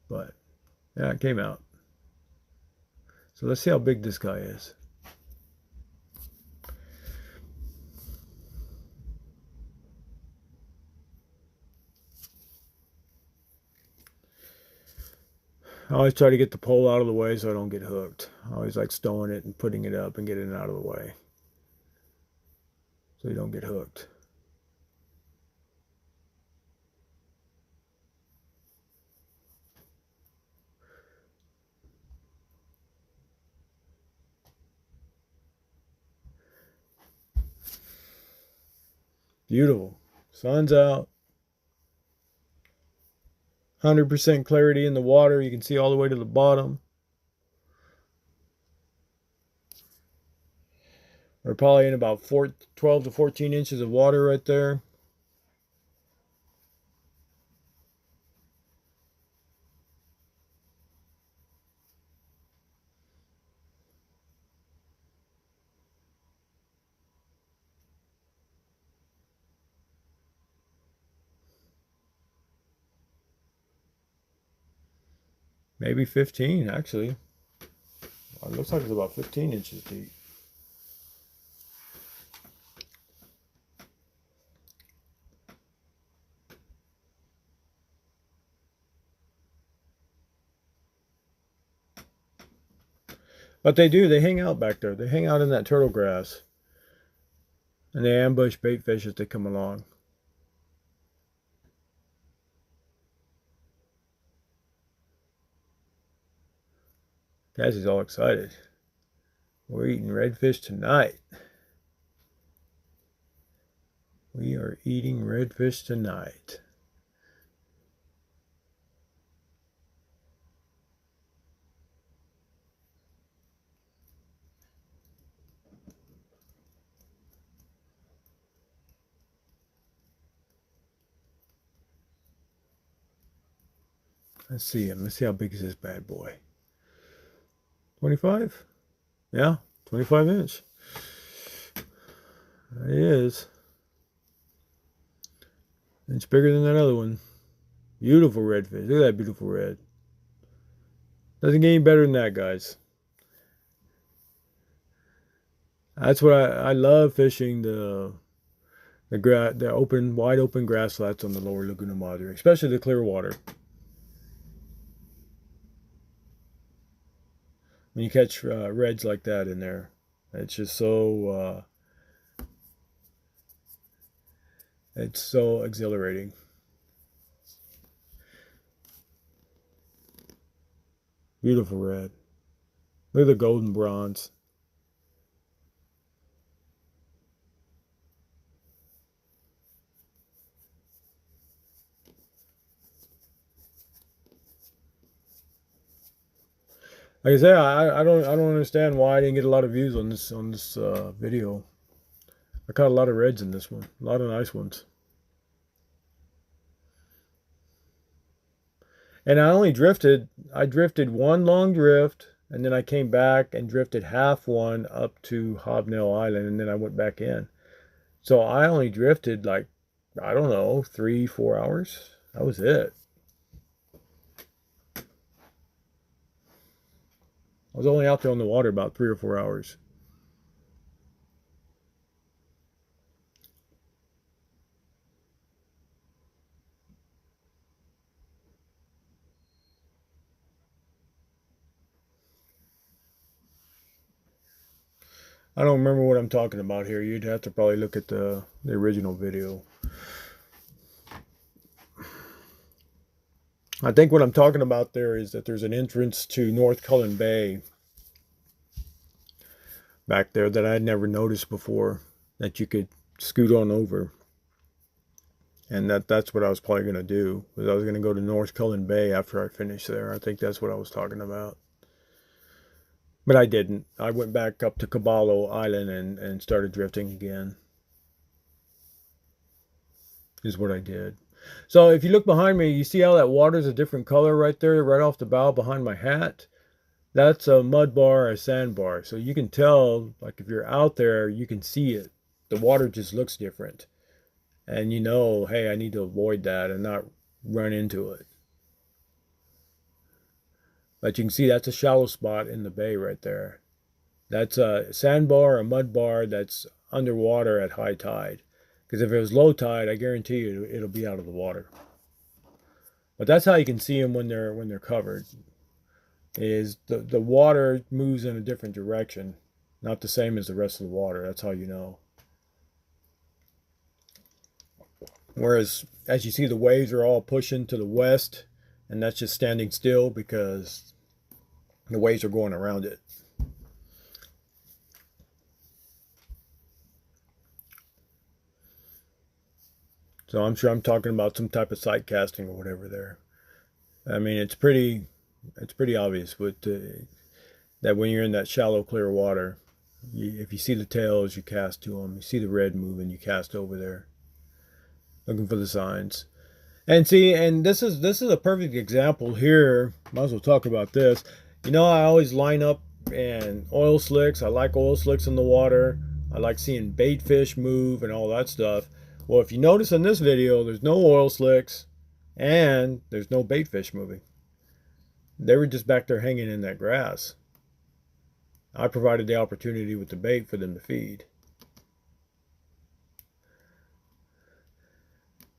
But yeah, it came out. So let's see how big this guy is. I always try to get the pole out of the way so I don't get hooked. I always like stowing it and putting it up and getting it out of the way so you don't get hooked. Beautiful. Sun's out. 100% clarity in the water. You can see all the way to the bottom. We're probably in about 12 to 14 inches of water right there. Maybe 15, actually. Well, it looks like it's about 15 inches deep. But they hang out back there. They hang out in that turtle grass. And they ambush bait fish as they come along. Guys, he's all excited. We're eating redfish tonight. We are eating redfish tonight. Let's see him. Let's see how big is this bad boy. 25? Yeah, 25 inch. There he is. Inch bigger than that other one. Beautiful redfish. Look at that beautiful red. Doesn't get any better than that, guys. That's what I love fishing the open, wide open grass flats on the lower Laguna Madre, especially the clear water. When you catch reds like that in there, it's just it's so exhilarating. Beautiful red. Look at the golden bronze. Like I say, I don't understand why I didn't get a lot of views on this video. I caught a lot of reds in this one, a lot of nice ones. And I drifted one long drift, and then I came back and drifted half one up to Hobnail Island, and then I went back in. So I only drifted like, I don't know, 3-4 hours. That was it. I was only out there on the water about 3 or 4 hours. I don't remember what I'm talking about here. You'd have to probably look at the original video. I think what I'm talking about there is that there's an entrance to North Cullen Bay back there that I'd never noticed before that you could scoot on over. And that's what I was probably going to do, was I was going to go to North Cullen Bay after I finished there. I think that's what I was talking about. But I didn't. I went back up to Caballo Island and started drifting again. Is what I did. So if you look behind me, you see how that water's a different color right there, right off the bow behind my hat? That's a mud bar or a sandbar. So you can tell, like if you're out there, you can see it. The water just looks different. And you know, hey, I need to avoid that and not run into it. But you can see that's a shallow spot in the bay right there. That's a sandbar or a mud bar that's underwater at high tide. Because if it was low tide, I guarantee you it'll be out of the water. But that's how you can see them when they're covered. Is the water moves in a different direction, not the same as the rest of the water. That's how you know. Whereas, as you see, the waves are all pushing to the west, and that's just standing still because the waves are going around it. So I'm sure I'm talking about some type of sight casting or whatever there. I mean, it's pretty obvious that when you're in that shallow, clear water, if you see the tails, you cast to them. You see the red moving, you cast over there, looking for the signs. And see, and this is a perfect example here. Might as well talk about this. You know, I always line up and oil slicks. I like oil slicks in the water. I like seeing bait fish move and all that stuff. Well, if you notice in this video, there's no oil slicks and there's no bait fish moving. They were just back there hanging in that grass. I provided the opportunity with the bait for them to feed.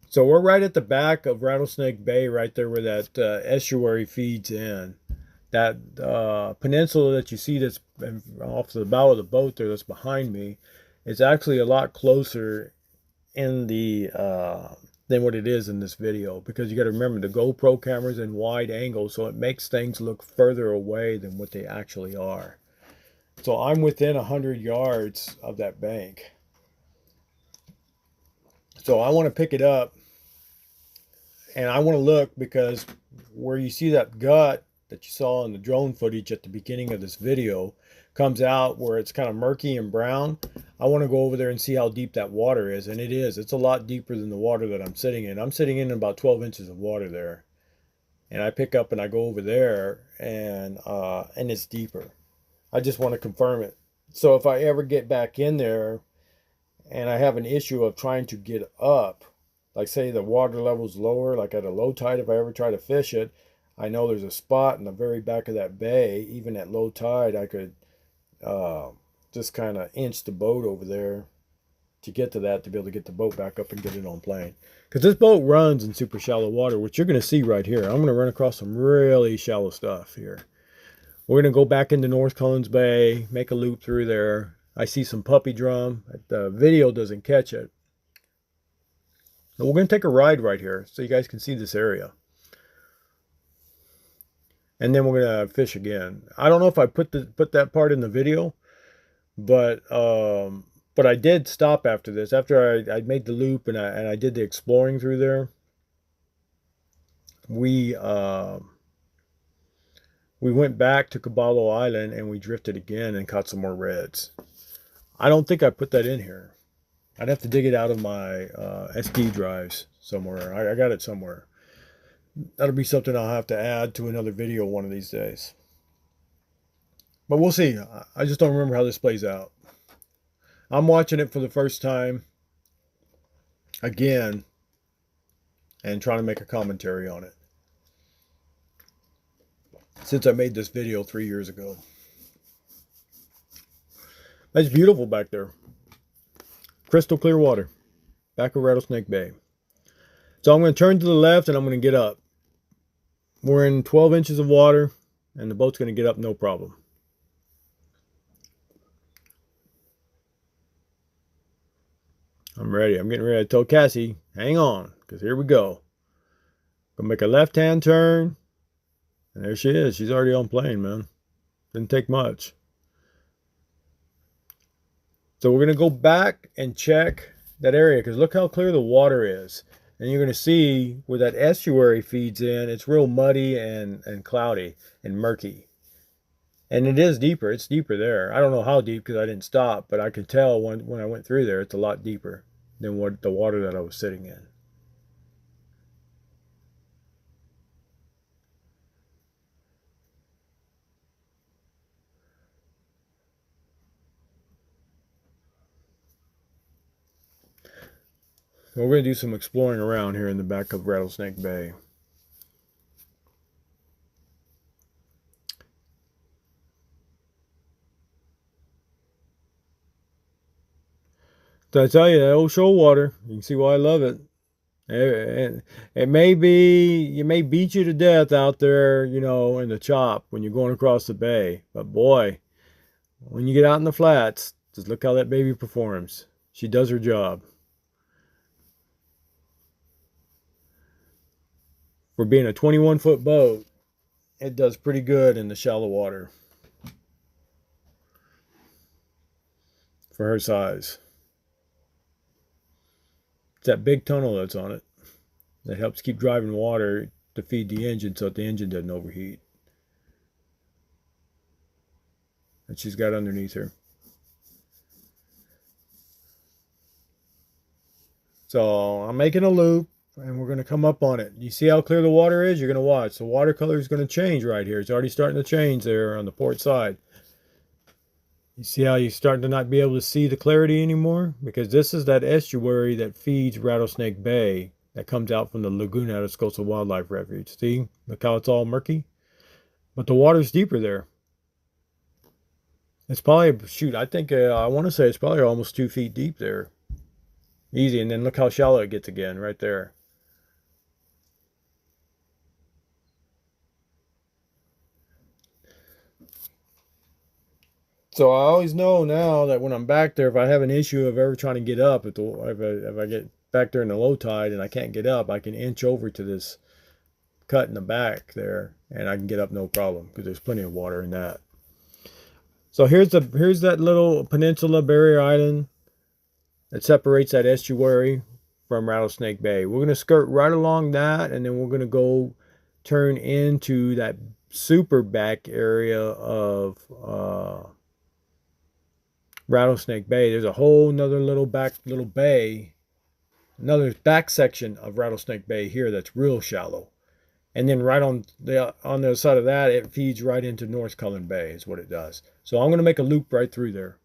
So we're right at the back of Rattlesnake Bay, right there where that estuary feeds in. That peninsula that you see that's off the bow of the boat there that's behind me is actually a lot closer in the than what it is in this video, because you got to remember the GoPro camera's in wide angle, so it makes things look further away than what they actually are. So I'm within 100 yards of that bank. So I want to pick it up and I want to look, because where you see that gut that you saw in the drone footage at the beginning of this video comes out where it's kind of murky and brown. I want to go over there and see how deep that water is, and it's a lot deeper than the water that I'm sitting in. I'm sitting in about 12 inches of water there, and I pick up and I go over there, and it's deeper. I just want to confirm it. So if I ever get back in there and I have an issue of trying to get up, like say the water level's lower, like at a low tide, if I ever try to fish it, I know there's a spot in the very back of that bay. Even at low tide, I could just kind of inch the boat over there to get to that, to be able to get the boat back up and get it on plane. Because this boat runs in super shallow water, which you're going to see right here. I'm going to run across some really shallow stuff here. We're going to go back into North Collins Bay, make a loop through there. I see some puppy drum. The video doesn't catch it. But we're going to take a ride right here so you guys can see this area. And then we're going to fish again. I don't know if I put that part in the video, but I did stop after this. After I made the loop and I did the exploring through there, we went back to Caballo Island and we drifted again and caught some more reds. I don't think I put that in here. I'd have to dig it out of my SD drives somewhere. I got it somewhere. That'll be something I'll have to add to another video one of these days. But we'll see. I just don't remember how this plays out. I'm watching it for the first time again and trying to make a commentary on it, since I made this video 3 years ago. It's beautiful back there. Crystal clear water. Back of Rattlesnake Bay. So I'm going to turn to the left and I'm going to get up. We're in 12 inches of water and the boat's going to get up no problem. I'm ready. I'm getting ready to tell Cassie, hang on, because here we go. Gonna make a left-hand turn. And there she is. She's already on plane, man. Didn't take much. So we're going to go back and check that area, because look how clear the water is. And you're going to see where that estuary feeds in, it's real muddy and cloudy and murky. And it is deeper. It's deeper there. I don't know how deep because I didn't stop, but I could tell when I went through there, it's a lot deeper than what the water that I was sitting in. So we're going to do some exploring around here in the back of Rattlesnake Bay. So I tell you, that old shoal water, you can see why I love it. It may beat you to death out there, you know, in the chop when you're going across the bay. But boy, when you get out in the flats, just look how that baby performs. She does her job. For being a 21-foot boat, it does pretty good in the shallow water for her size. It's that big tunnel that's on it that helps keep driving water to feed the engine so that the engine doesn't overheat. That she's got underneath her. So I'm making a loop and we're going to come up on it. You see how clear the water is? You're going to watch. The water color is going to change right here. It's already starting to change there on the port side. You see how you're starting to not be able to see the clarity anymore? Because this is that estuary that feeds Rattlesnake Bay that comes out from the lagoon out of Coastal Wildlife Refuge. See? Look how it's all murky? But the water's deeper there. It's probably, shoot, I think, I want to say it's probably almost 2 feet deep there. Easy. And then look how shallow it gets again right there. So I always know now that when I'm back there, if I have an issue of ever trying to get up, if I get back there in the low tide and I can't get up, I can inch over to this cut in the back there and I can get up no problem because there's plenty of water in that. So here's that little peninsula barrier island that separates that estuary from Rattlesnake Bay. We're going to skirt right along that and then we're going to go turn into that super back area of Rattlesnake Bay. There's a whole nother little bay, another back section of Rattlesnake Bay here that's real shallow. And then right on the other side of that, it feeds right into North Collins Bay is what it does. So I'm going to make a loop right through there.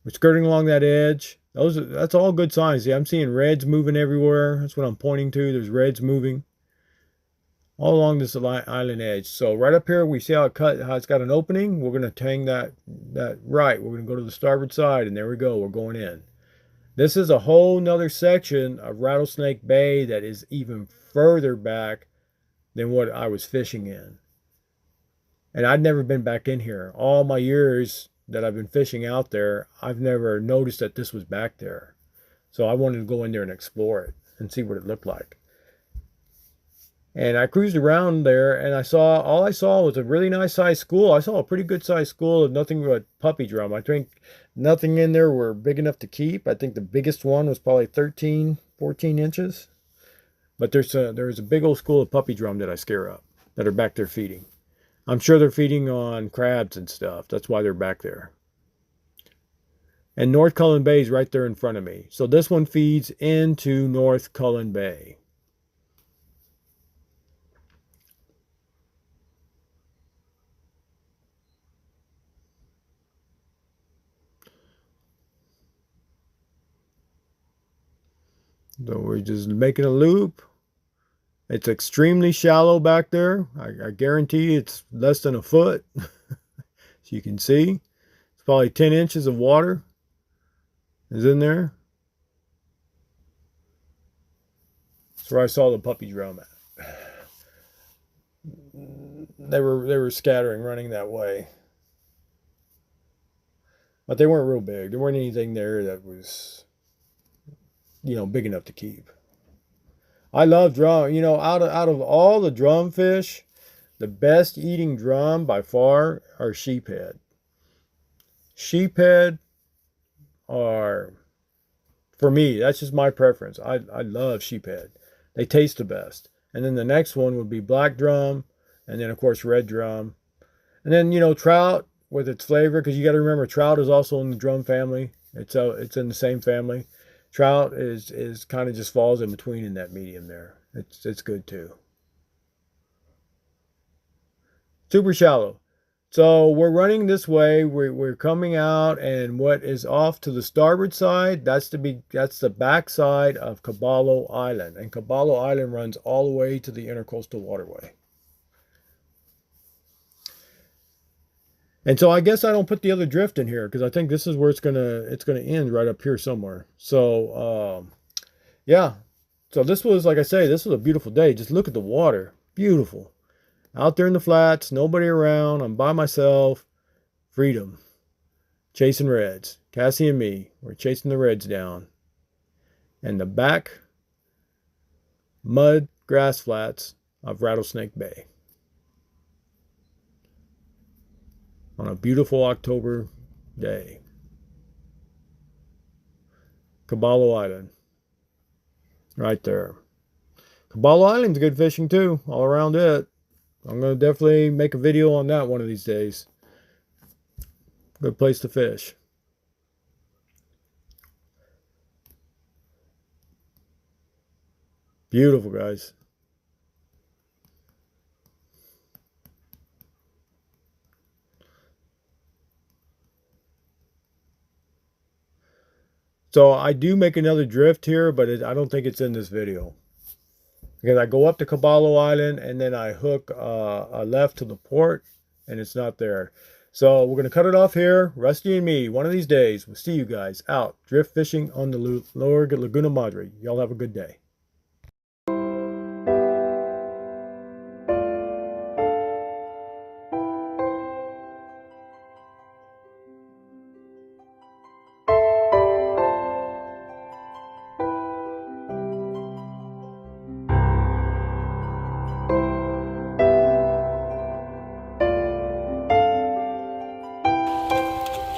We're skirting along that edge That's all good signs. See, I'm seeing reds moving everywhere. That's what I'm pointing to. There's reds moving all along this island edge. So right up here, we see how it's got an opening. We're going to tang that right. We're going to go to the starboard side, and there we go. We're going in. This is a whole nother section of Rattlesnake Bay that is even further back than what I was fishing in. And I'd never been back in here. All my years that I've been fishing out there, I've never noticed that this was back there. So I wanted to go in there and explore it and see what it looked like. And I cruised around there, and all I saw was a really nice sized school. I saw a pretty good sized school of nothing but puppy drum. I think nothing in there were big enough to keep. I think the biggest one was probably 13, 14 inches. But there's a big old school of puppy drum that I scare up, that are back there feeding. I'm sure they're feeding on crabs and stuff. That's why they're back there. And North Cullen Bay is right there in front of me. So this one feeds into North Cullen Bay. So we're just making a loop. It's extremely shallow back there. I guarantee it's less than a foot. As you can see, it's probably 10 inches of water is in there. That's where I saw the puppy drum at. They were scattering, running that way. But they weren't real big. There weren't anything there that was, big enough to keep. I love drum. Out of all the drum fish, the best eating drum by far are sheephead. Sheephead are, for me, that's just my preference. I love sheephead. They taste the best. And then the next one would be black drum, and then of course red drum. And then trout with its flavor, because you got to remember trout is also in the drum family. It's in the same family. Trout is kind of just falls in between in that medium there. It's good too. Super shallow. So we're running this way. We're coming out, and what is off to the starboard side, that's the back side of Caballo Island. And Caballo Island runs all the way to the Intercoastal Waterway. And so I guess I don't put the other drift in here because I think this is where it's gonna end right up here somewhere. So yeah. So this was, like I say, this was a beautiful day. Just look at the water. Beautiful. Out there in the flats, nobody around. I'm by myself. Freedom. Chasing reds. Cassie and me, we're chasing the reds down. And the back mud grass flats of Rattlesnake Bay. On a beautiful October day. Caballo Island. Right there. Caballo Island's good fishing too, all around it. I'm going to definitely make a video on that one of these days. Good place to fish. Beautiful, guys. So I do make another drift here, but I don't think it's in this video. Because I go up to Caballo Island and then I hook a left to the port and it's not there. So we're going to cut it off here. Rusty and me, one of these days, we'll see you guys out drift fishing on the Lower Laguna Madre. Y'all have a good day.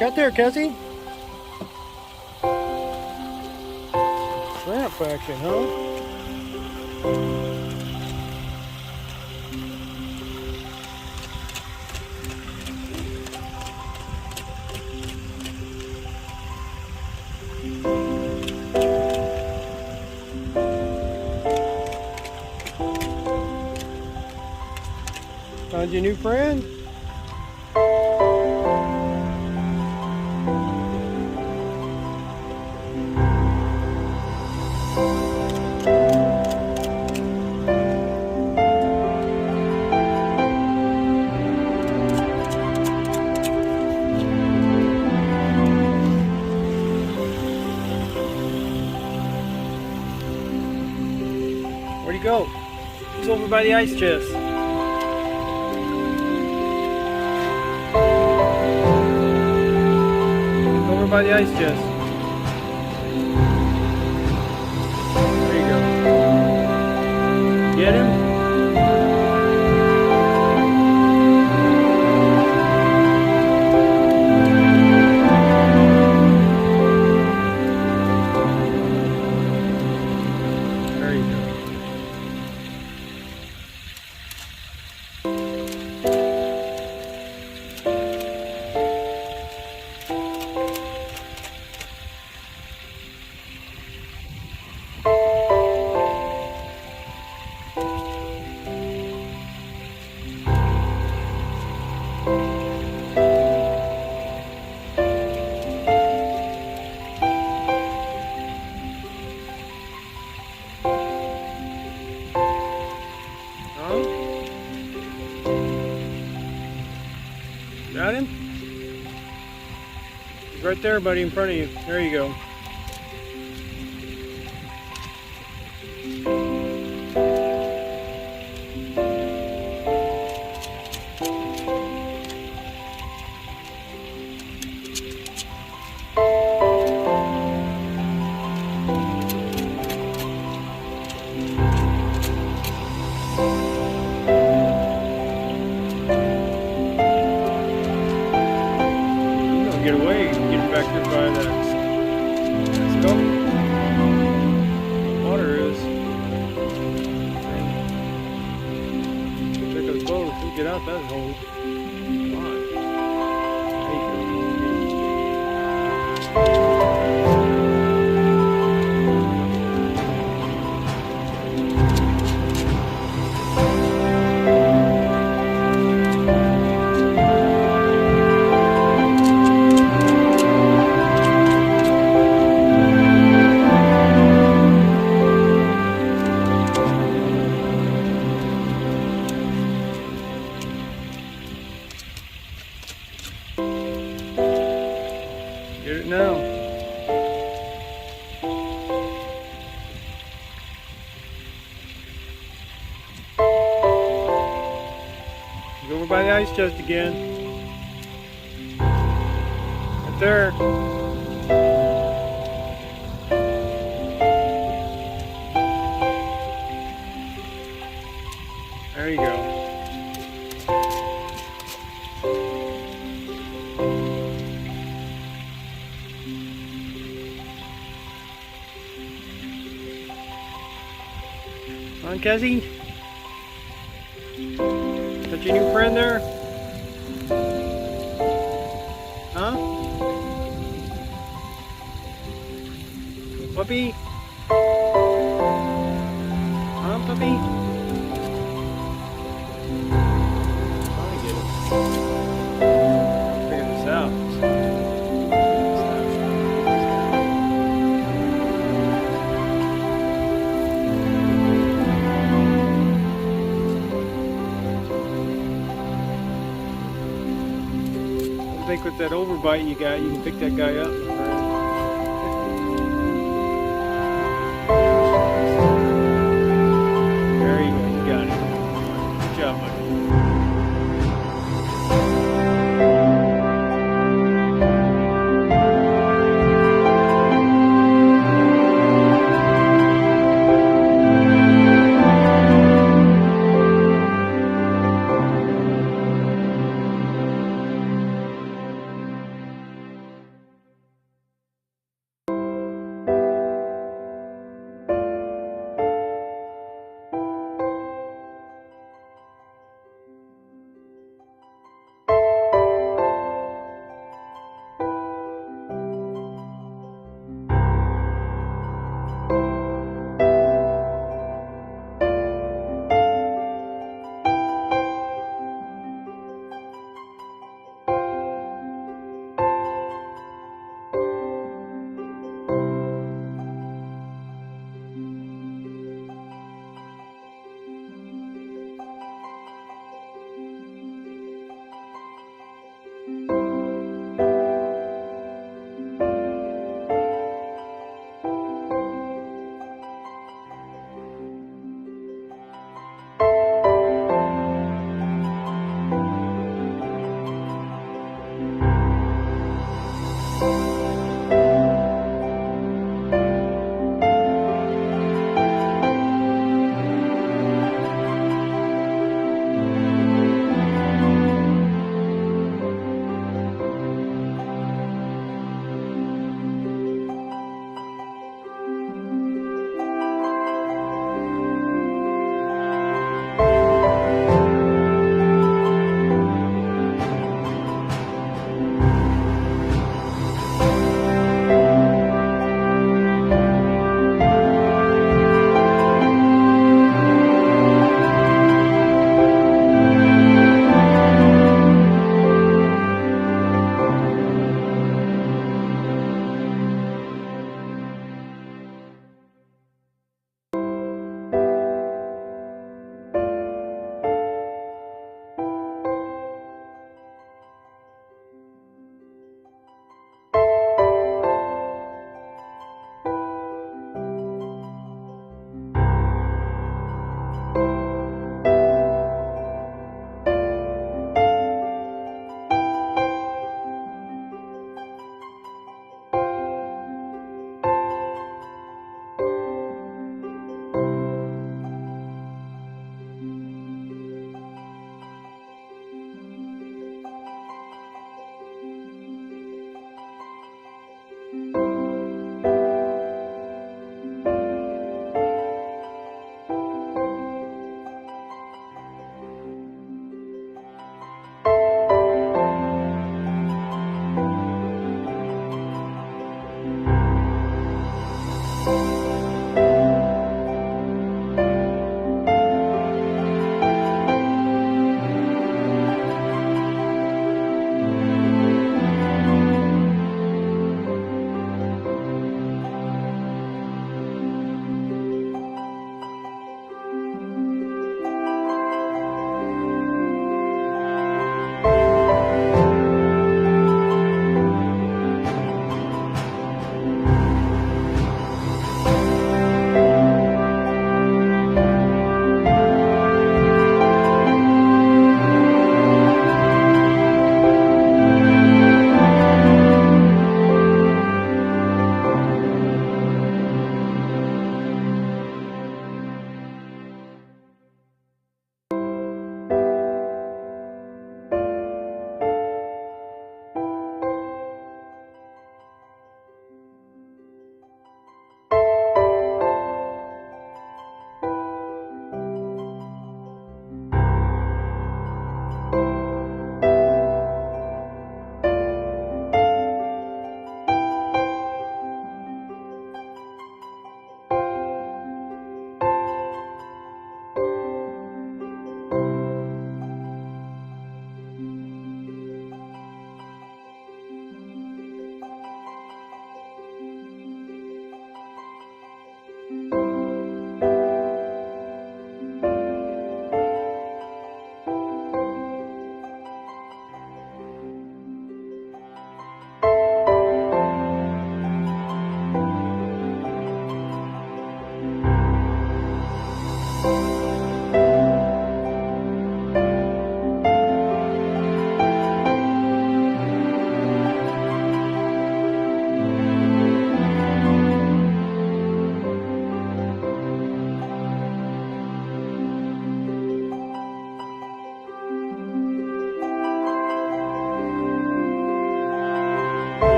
Got there, Cassie? Shrimp action, huh? Found your new friend? Where'd he go? He's over by the ice chest. He's over by the ice chest. There you go. Get him? Got him? He's right there, buddy, in front of you. There you go. Get away, get back there by that stuff. Water is. Check those boats. We'll get out that hole. Come on. There you go. Get it now. Go over by the ice chest again. Right there. There you go. Come on, Kezzy. Is that your new friend there? Huh? Puppy? Huh, puppy? Trying to get him. Figure this out. I think with that overbite you got, you can pick that guy up.